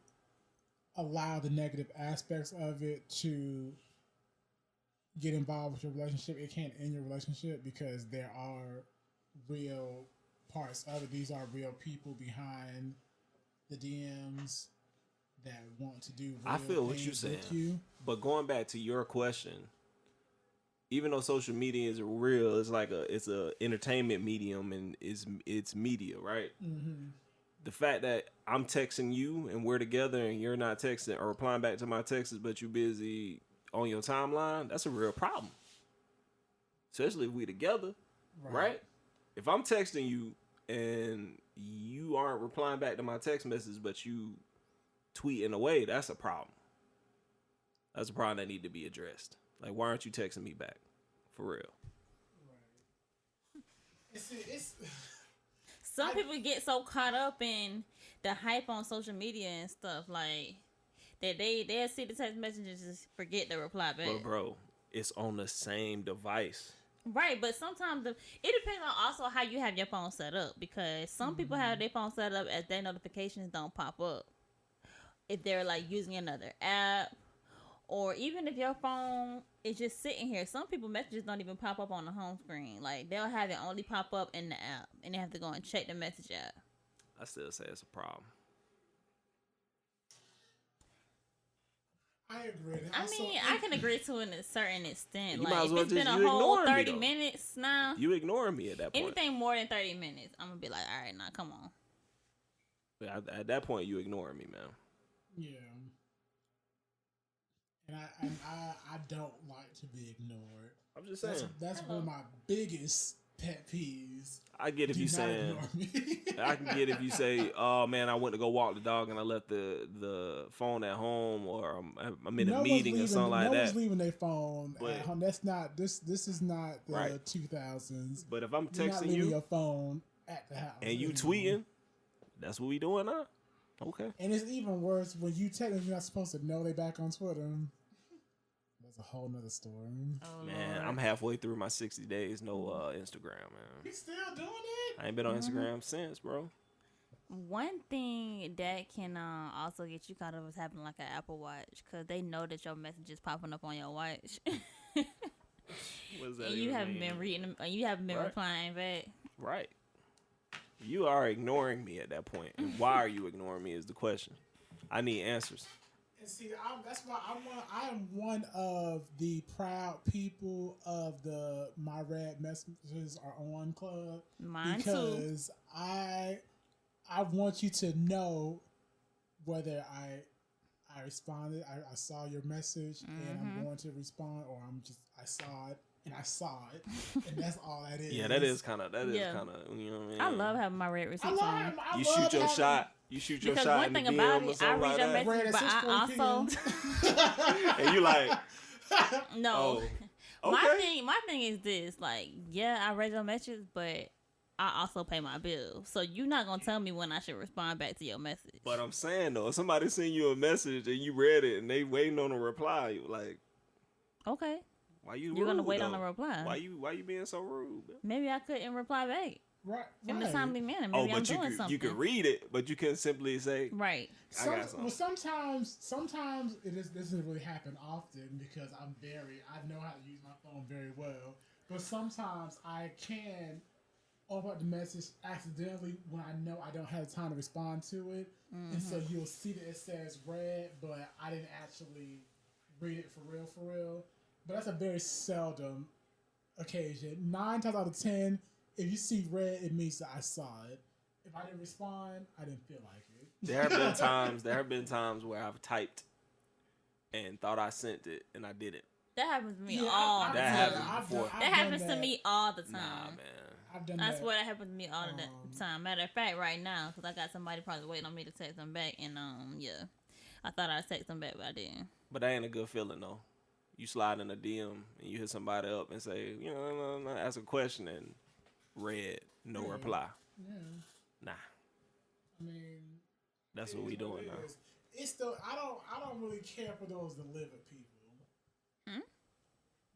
allow the negative aspects of it to get involved with your relationship, it can't end your relationship because there are real parts of it. These are real people behind the DMs that want to do real I feel what things you're saying. with you. But going back to your question, even though social media is real, it's a entertainment medium and it's media, right? Mm-hmm. The fact that I'm texting you and we're together and you're not texting or replying back to my texts, but you're busy on your timeline, that's a real problem. Especially if we together, right? If I'm texting you and you aren't replying back to my text message, but you tweeting away, that's a problem. That's a problem that need to be addressed. Like, why aren't you texting me back? For real. It's Some people get so caught up in the hype on social media and stuff, like, that they'll see the text messages and just forget to reply back. But bro, it's on the same device. Right, but sometimes it depends on also how you have your phone set up, because some people have their phone set up as their notifications don't pop up if they're like using another app, or even if your phone is just sitting here. Some people messages don't even pop up on the home screen. Like, they'll have it only pop up in the app, and they have to go and check the message app. I still say it's a problem. I agree. I mean, I can agree to a certain extent. You Like, might as if well it's been just- a you whole ignoring me, 30 though. minutes now, You ignoring me at that point. anything more than 30 minutes, I'm gonna be like, all right, now come on. At that point, you ignoring me, man. Yeah. And I don't like to be ignored. I'm just saying. That's one of my biggest pet peeves. I get if Do you not saying. ignore me. I can get if you say, "Oh man, I went to go walk the dog and I left the phone at home," or I'm in a meeting or something like no one's that. leaving their phone But- at home. That's not this. This is not the Right. 2000s. But if I'm You're not texting leaving you your phone at the house and you anymore. tweeting, that's what we doing now. Okay. And it's even worse when you technically not supposed to know they back on Twitter. That's a whole nother story. Oh, Man, Lord. I'm halfway through my 60 days. No Instagram, man. You still doing it? I ain't been on Instagram since, bro. One thing that can also get you caught up is having like an Apple Watch, because they know that your message is popping up on your watch. What does that And you even haven't mean? been reading, you haven't been Right. replying back. Right. You are ignoring me at that point. And why are you ignoring me is the question. I need answers. And see, that's why I am one of the proud people of the My Red Messages Are On Club. Mine too. Because I want you to know whether I responded, I saw your message, and I'm going to respond, or I saw it, and I saw it, and that's all that is. Yeah, that is kind of, Yeah. you know what I mean? I love having my red receipts on. You shoot your shot. You shoot your Because shot one in the thing DM about or it, I something read like your that. message, but I also And you like, no. oh, okay. My thing is this: like, yeah, I read your message, but I also pay my bills. So you're not gonna tell me when I should respond back to your message. But I'm saying though, if somebody send you a message and you read it and they waiting on a reply, you like, Okay, why you? you're gonna rude, wait though? on a reply. Why you being so rude? Man? Maybe I couldn't reply back Right. in a timely manner. Maybe Oh, I'm but doing something. you can read it, but you can simply say, Right. I got something. Well, sometimes this doesn't really happen often because I know how to use my phone very well. But sometimes I can open up the message accidentally when I know I don't have time to respond to it, and so you'll see that it says read, but I didn't actually read it for real. But that's a very seldom occasion. 9 times out of 10, if you see red, it means that I saw it. If I didn't respond, I didn't feel like it. There have been times where I've typed and thought I sent it and I didn't. That happens to me Yeah, all I've the That time. happens I've before. done- I've That done happens to that. me all the time. Nah, man. I've done That's that. what happens to me all the time. Matter of fact, right now, because I got somebody probably waiting on me to text them back, and yeah, I thought I'd text them back, but I didn't. But that ain't a good feeling though. You slide in a DM and you hit somebody up and say, ask a question and read, no reply. Yeah. Nah, I mean, that's it what we is doing it now. is. It's still I don't really care for those that live with people.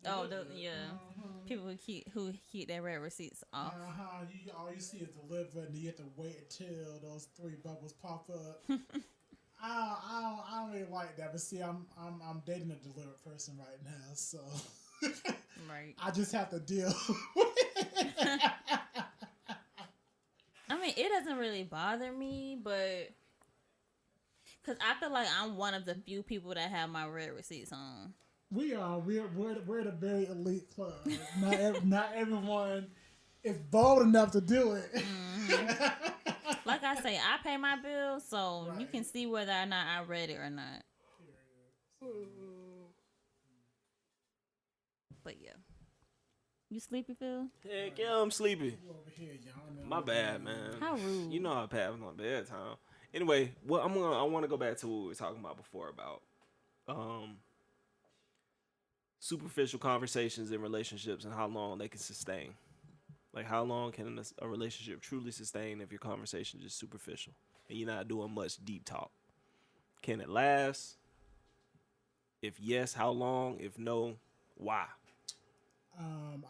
Oh, people who keep their red receipts off. All you see is deliver, and you have to wait until those 3 bubbles pop up. I don't really like that, but see, I'm dating a delivered person right now, so Right. I just have to deal with it. I mean, it doesn't really bother me, but because I feel like I'm one of the few people that have my red receipts on. We're the very elite club. Not everyone is bold enough to do it. Like I say, I pay my bills, so Right. you can see whether or not I read it or not. But yeah. You sleepy, Phil? Heck yeah, I'm sleepy. You over here, y'all. My bad, man. How rude. You know I passed my bedtime. Anyway, I want to go back to what we were talking about before about superficial conversations in relationships and how long they can sustain. Like, how long can a relationship truly sustain if your conversation is just superficial and you're not doing much deep talk? Can it last? If yes, how long? If no, why?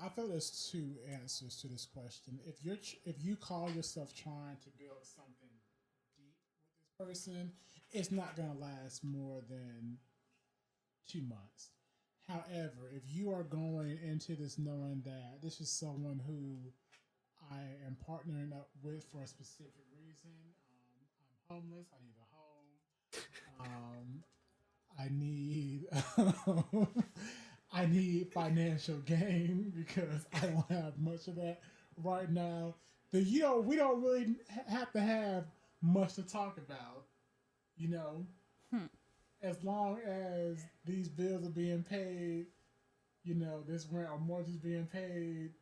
I feel there's 2 answers to this question. If you call yourself trying to build something deep with this person, it's not gonna last more than 2 months. However, if you are going into this knowing that this is someone who I am partnering up with for a specific reason, I'm homeless, I need a home, I need financial gain because I don't have much of that right now. Then we don't really have to have much to talk about, you know. As long as these bills are being paid, you know, this rent or mortgage is being paid,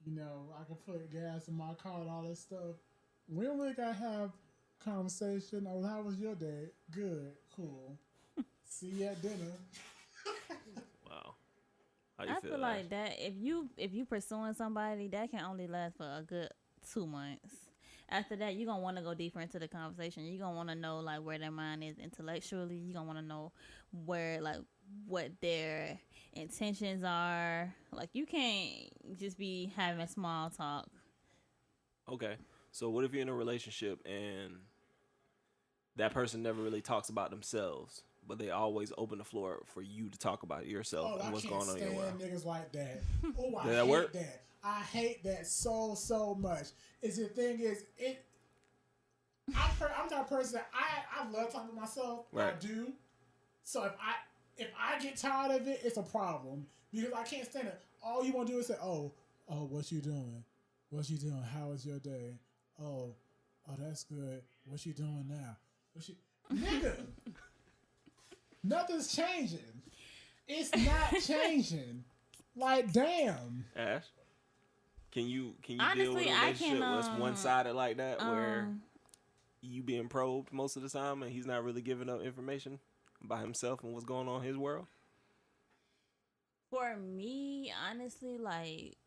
you know, I can put gas in my car and all that stuff. We don't really gotta have conversation. Oh, how was your day? Good, cool. See you at dinner. Wow. How you I feel feel like that if you pursuing somebody, that can only last for a good 2 months. After that, you're gonna want to go deeper into the conversation. You're gonna want to know like where their mind is intellectually. You're gonna want to know where like what their intentions are. Like, you can't just be having small talk. Okay. So what if you're in a relationship and that person never really talks about themselves, but they always open the floor for you to talk about yourself and what's going on in your world? I can't stand niggas like that. Oh, I Does that hate work? that. I hate that so much. Is the thing is it. I'm that person. I love talking to myself. Right. I do. So if I get tired of it, it's a problem because I can't stand it. All you want to do is say, oh, what you doing? What you doing? How was your day? Oh, that's good. What you doing now? Nigga, nothing's changing. It's not changing. Like, damn. Ash, can you Honestly, deal with a I relationship can, that's one-sided like that, where you being probed most of the time and he's not really giving up information about himself and what's going on in his world? For me, honestly, like,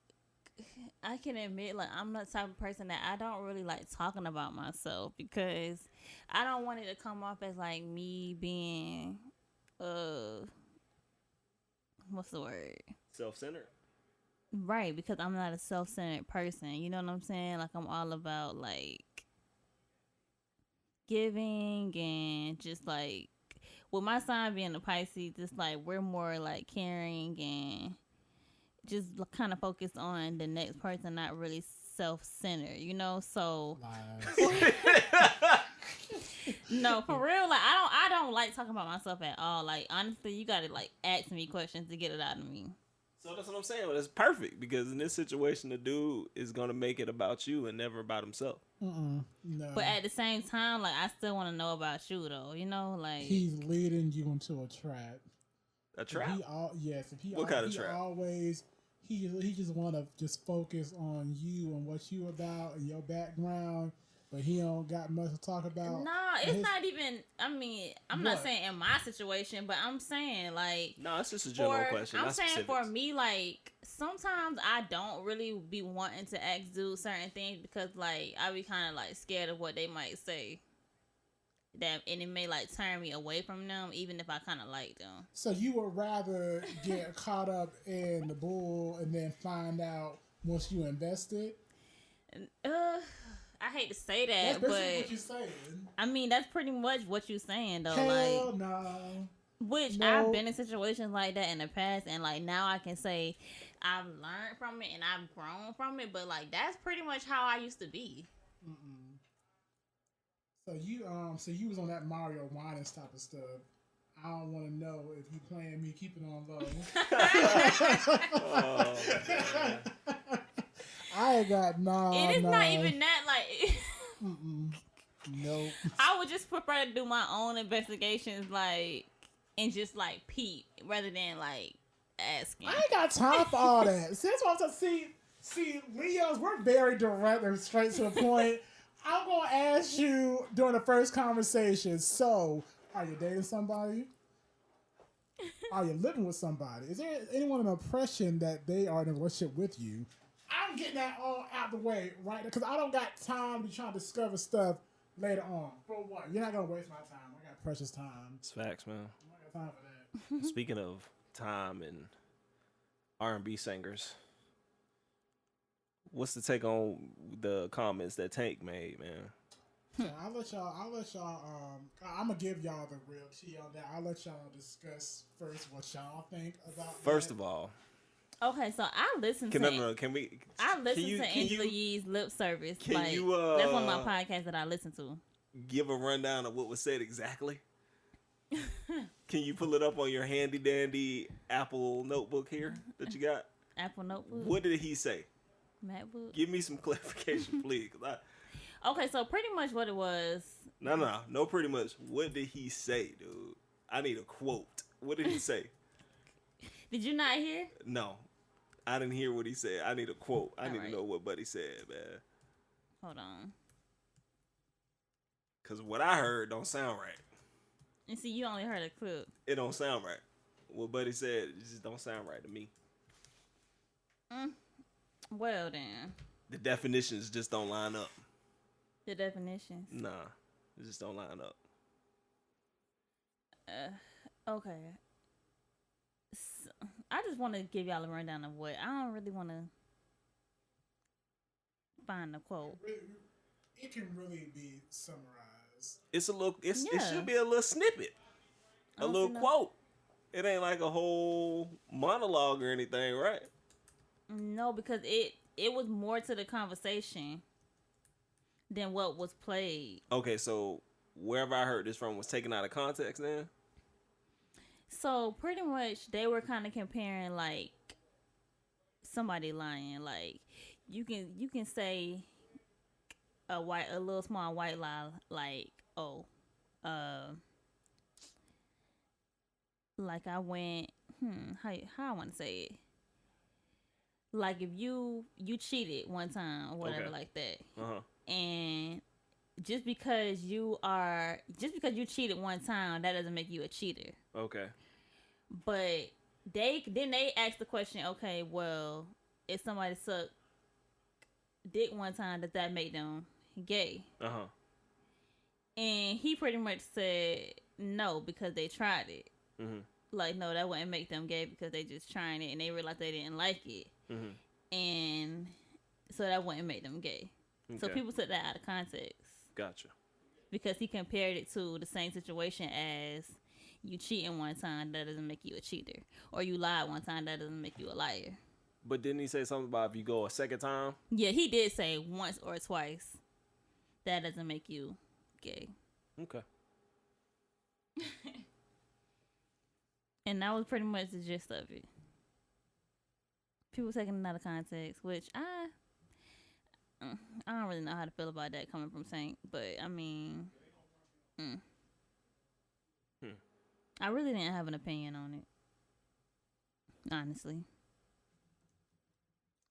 I can admit, like, I'm the type of person that I don't really like talking about myself because I don't want it to come off as like me being, what's the word? Self-centered. Right, because I'm not a self-centered person. You know what I'm saying? Like, I'm all about like giving and just like, with my sign being a Pisces, just like we're more like caring and just kind of focused on the next person, not really self-centered, you know. So no, for real, like I don't like talking about myself at all. Like, honestly, you gotta like ask me questions to get it out of me. So that's what I'm saying. But it's perfect because in this situation, the dude is gonna make it about you and never about himself. No. But at the same time, like, I still want to know about you, though. You know, like, he's leading you into a trap. A trap? What kind of trap? He just want to just focus on you and what you about and your background, but he don't got much to talk about. No, it's not even. I mean, I'm not saying in my situation, but I'm saying like. No, it's just a general question. I'm saying for me, like, sometimes I don't really be wanting to ask dudes certain things because like I be kind of like scared of what they might say. that, and it may like turn me away from them, even if I kind of like them. So you would rather get caught up in the bull and then find out once you invested? I hate to say that, That's basically but what you're saying. I mean that's pretty much what you're saying though. Hell like, no. which No. I've been in situations like that in the past, and like now I can say I've learned from it and I've grown from it. But like that's pretty much how I used to be. Mm-mm. So you was on that Mario Winans type of stuff. I don't want to know if you playing me. Keep it on low. I ain't got It is not even that. Like, nope. I would just prefer to do my own investigations, like, and just like peep rather than like asking. I ain't got time for all that. See, that's what I'm saying. See, Leos, we're very direct and straight to the point. I'm gonna ask you during the first conversation. So, are you dating somebody? Are you living with somebody? Is there anyone in impression that they are in a relationship with you? I'm getting that all out the way right now because I don't got time to be trying to discover stuff later on. For what? You're not gonna waste my time. I got precious time. It's facts, man. I got time for that. Speaking of time and R&B singers, what's the take on the comments that Tank made, man? So I'll let y'all. I'm gonna give y'all the real tea on that. I'll let y'all discuss first what y'all think about. First that. of all, Okay, so I listened to. Can we? I listened can you, to can Angela you, Yee's lip service. can Like, you, that's one of my podcasts that I listen to. give a rundown of what was said exactly? Can you pull it up on your handy dandy Apple notebook here that you got? Apple Notebook. What did he say? MacBook. Give me some clarification, please. 'Cause Okay, so pretty much what it was. No, pretty much. What did he say, dude? I need a quote. What did he say? Did you not hear? No, I didn't hear what he said. I need a quote. I need right. to know what Buddy said, man. Hold on. Because what I heard don't sound right. And see, you only heard a clip. It don't sound right. What Buddy said it just don't sound right to me. Well, then. The definitions just don't line up. The definitions. Nah, it just don't line up. Okay. So, I just want to give y'all a rundown of what. I don't really want to find the quote. It can really be summarized. It's a little. It Yeah. should be a little snippet, a don't little see no- quote. It ain't like a whole monologue or anything, right? No, because it was more to the conversation than what was played. Okay, so wherever I heard this from was taken out of context. Then So pretty much they were kind of comparing like somebody lying. Like you can say a little small white lie like, oh, like I went how I want to say it. Like if you cheated one time or whatever, Okay. like that. uh-huh. And just because you cheated one time, that doesn't make you a cheater. Okay. But they asked the question, okay, well, if somebody sucked dick one time, does that make them gay? Uh-huh. And he pretty much said no, because they tried it. Mm-hmm. Like, no, that wouldn't make them gay because they just trying it and they realized they didn't like it. Mm-hmm. And so that wouldn't make them gay. So Okay. people took that out of context. Gotcha. Because he compared it to the same situation as you cheating one time, that doesn't make you a cheater. Or you lied one time, that doesn't make you a liar. But didn't he say something about if you go a second time? Yeah, he did say once or twice. That doesn't make you gay. Okay. And that was pretty much the gist of it. People taking it out of context, which I don't really know how to feel about that coming from Saint. But, I mean, I really didn't have an opinion on it. Honestly.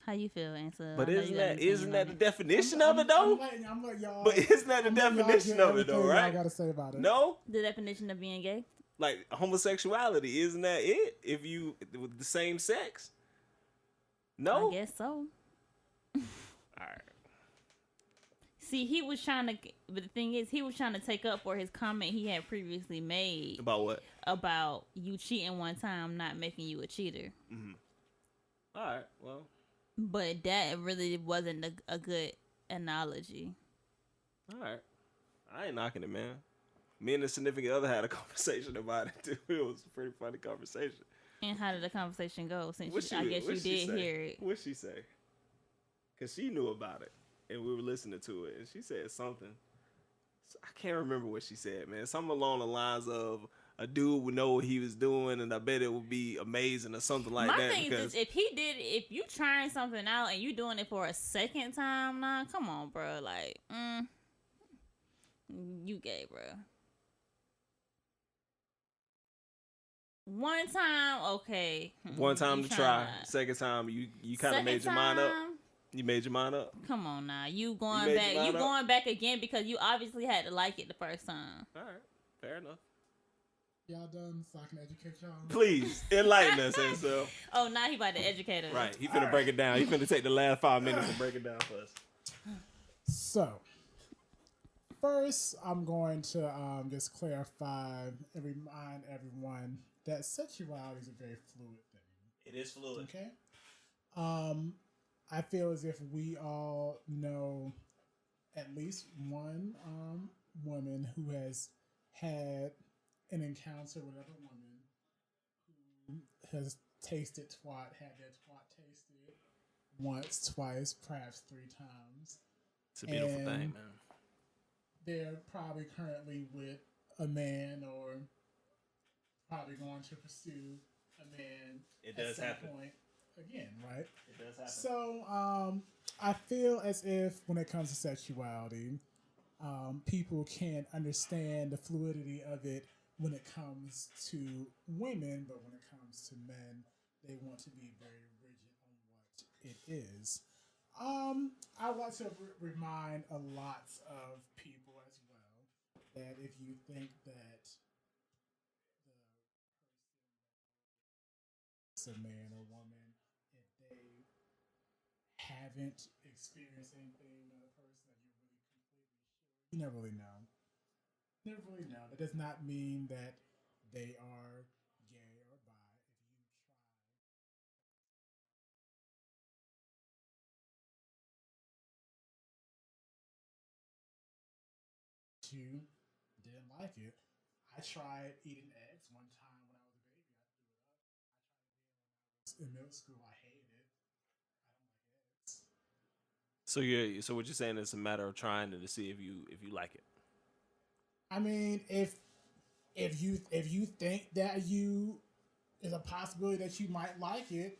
How you feel, Ansel? But I know you got an opinion isn't that on the it. definition of it though? I'm letting y'all. But isn't that the I'm letting y'all definition get of it though, everything right? y'all gotta say about it. No? The definition of being gay? Like homosexuality, isn't that it? If you with the same sex? No? I guess so. Alright. See, he was trying to, but the thing is, he was trying to take up for his comment he had previously made About what? about you cheating one time, not making you a cheater. Mm-hmm. All right, well. But that really wasn't a good analogy. All right. I ain't knocking it, man. Me and the significant other had a conversation about it, too. It was a pretty funny conversation. And how did the conversation go? Since I guess you did hear it. What'd she say? Because she knew about it, and we were listening to it, and she said something. I can't remember what she said, man. Something along the lines of a dude would know what he was doing, and I bet it would be amazing or something like that. My thing is, if you trying something out and you doing it for a second time, nah, come on, bro. Like, you gay, bro. One time, okay. One time to try. Second time, you kind of made your mind up. You made your mind up. Come on now, you going back? You going back again because you obviously had to like it the first time. All right, fair enough. Y'all done so I can educate y'all? Please enlighten us, Ansel. Oh, now he about to educate us. Right, he finna break it down. He finna take the last 5 minutes and break it down for us. So, first, I'm going to just clarify and remind everyone that sexuality is a very fluid thing. It is fluid. Okay. I feel as if we all know at least one woman who has had an encounter with another woman who has tasted twat, had their twat tasted once, twice, perhaps 3 times. It's a beautiful thing, man. They're probably currently with a man or probably going to pursue a man. It does happen. Point again, right? It does happen. So, I feel as if when it comes to sexuality, people can understand the fluidity of it when it comes to women, but when it comes to men, they want to be very rigid on what it is. I want to remind a lot of people as well that if you think that it's a man or woman, if they haven't experienced anything with another person that you're really completely sure, you never really know. Never really know. That does not mean that they are gay or bi. If you didn't like it, I tried eating eggs one time when I was a baby. I threw it up. I tried it in middle school. I hated it. I don't like eggs. So what you're saying is a matter of trying to see if you like it. I mean, if you think that is a possibility that you might like it,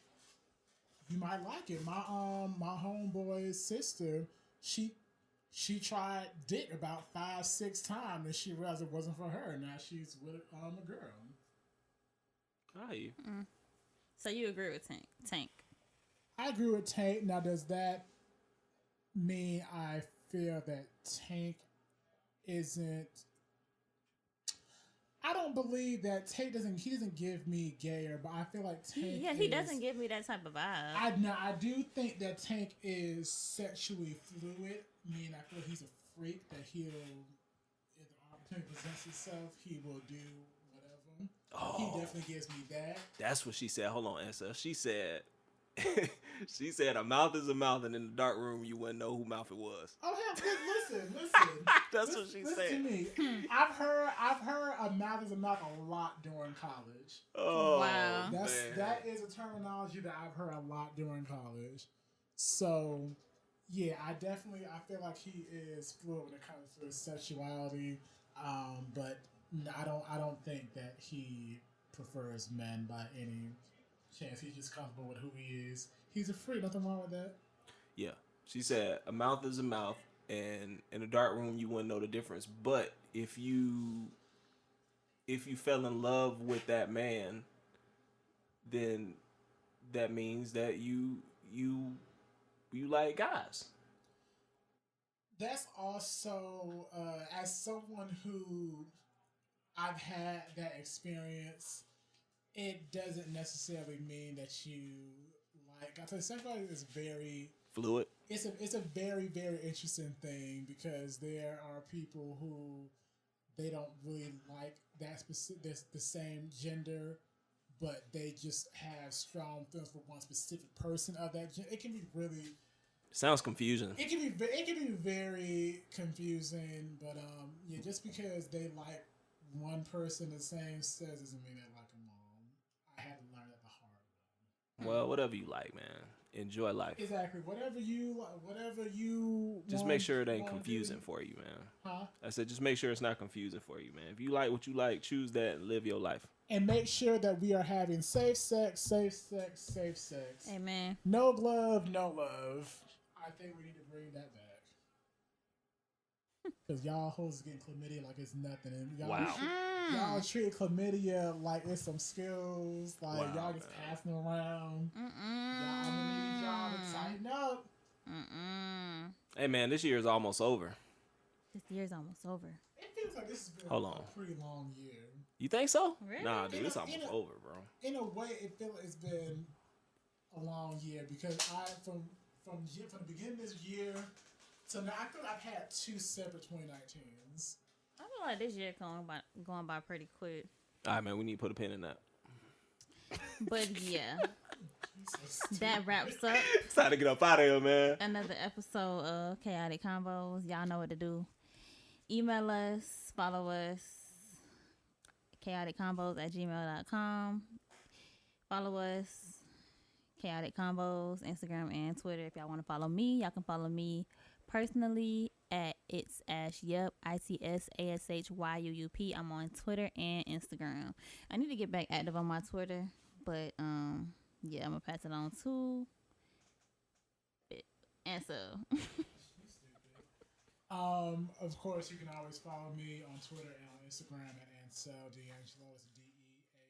you might like it. My homeboy's sister, she tried dick about 5-6 times and she realized it wasn't for her. Now she's with a girl. You. So you agree with Tank? I agree with Tank. Now, does that mean I feel that Tank isn't? I don't believe that Tank doesn't give me gayer, but I feel like Tank. He doesn't give me that type of vibe. I do think that Tank is sexually fluid. I mean, I feel he's a freak that he'll, if the opportunity presents itself, he will do whatever. Oh, he definitely gives me that. That's what she said. Hold on, Ansel. She said, she said a mouth is a mouth, and in the dark room you wouldn't know who mouth it was. Oh hell, listen. That's what she said. To me. I've heard a mouth is a mouth a lot during college. Oh, wow. That is a terminology that I've heard a lot during college. So, yeah, I feel like he is fluid when it comes to his sexuality. But I don't think that he prefers men by any chance. He's just comfortable with who he is. He's a freak. Nothing wrong with that. Yeah, she said a mouth is a mouth, and in a dark room you wouldn't know the difference. But if you fell in love with that man, then that means that you like guys. That's also as someone who I've had that experience. It doesn't necessarily mean that you like. I tell you, sexuality is very Fluid. It's a very, very interesting thing because there are people who they don't really like that specific the same gender, but they just have strong feelings for one specific person of that gender. It can be really Sounds confusing. it can be very confusing, but yeah, just because they like one person the same sex doesn't mean they like them all. I had to learn that the hard way. Well, whatever you like, man. Enjoy life. Exactly. Whatever you Just make sure it ain't confusing for you, man. Huh? I said just make sure it's not confusing for you, man. If you like what you like, choose that and live your life. And make sure that we are having safe sex, safe sex, safe sex. Amen. No glove, no love. I think we need to bring that back. Because y'all hoes getting chlamydia like it's nothing. And y'all treat chlamydia like it's some skills. Like y'all just passing around. Y'all need y'all to tighten up. Hey, man, this year is almost over. This year's almost over. It feels like this has been Hold on. a pretty long year. You think so? Really? Nah, dude, it's almost over, bro. In a way, it feels like it's been a long year because from the beginning of this year to now, I feel like I've had 2 separate 2019s. I feel like this year going by pretty quick. All right, man, we need to put a pin in that. But yeah, that wraps up It's time to get up out of here, man. another episode of Chaotic Convos. Y'all know what to do. Email us, follow us, chaoticconvos@gmail.com. Follow us, Chaotic Convos, Instagram and Twitter. If y'all want to follow me, y'all can follow me personally at It's Ash Yup, ITSASHYUUP. I'm on Twitter and Instagram. I need to get back active on my Twitter, but yeah, I'm gonna pass it on to and so Of course, you can always follow me on Twitter and on Instagram at Ansel D'Angelo. It's DEANGEL.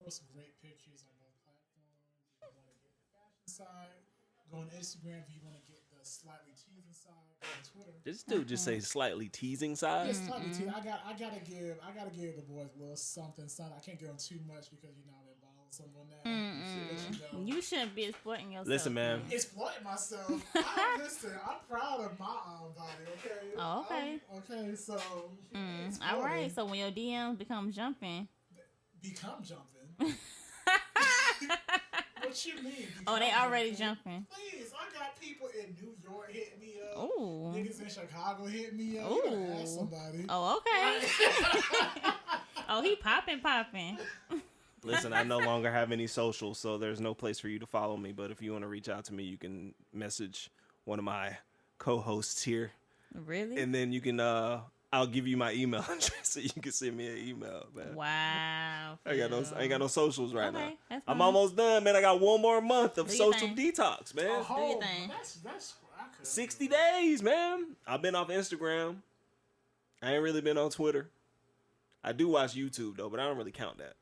Post some great pictures on both platforms. If you want to get the fashion side, go on Instagram. If you want to get the slightly teasing side, go on Twitter. This dude just say slightly teasing side. Yeah, slightly teasing. I gotta give the boys a little something. I can't give them too much because I'm involved with someone now. you shouldn't be exploiting yourself. Listen, man. Exploiting myself. I'm proud of my own body. Okay. Oh, okay. Okay. So. All right. So when your DMs become jumping. Become jumping. What you mean? Oh, they already jumping. Please, I got people in New York hitting me up. Ooh. Niggas in Chicago hitting me up. Ooh. You gotta ask somebody. Oh, okay. Oh, he popping. Listen, I no longer have any socials, so there's no place for you to follow me. But if you want to reach out to me, you can message one of my co-hosts here. Really? And then you can, I'll give you my email address so you can send me an email, man. Wow. I ain't got no socials right now. That's I'm fine. almost done, man. I got one more month of Do your social thing. detox, man. Oh, Do your thing. That's I could. 60 days, man. I've been off Instagram. I ain't really been on Twitter. I do watch YouTube, though, but I don't really count that.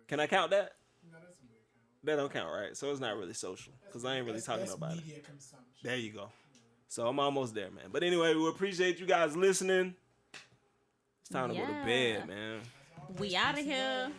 Can I count that? No, that's a weird count. That don't count, right? So it's not really social because I ain't really talking about it. Media consumption. There you go. So I'm almost there, man. But anyway, we appreciate you guys listening. It's time to go to bed, man. We out of here.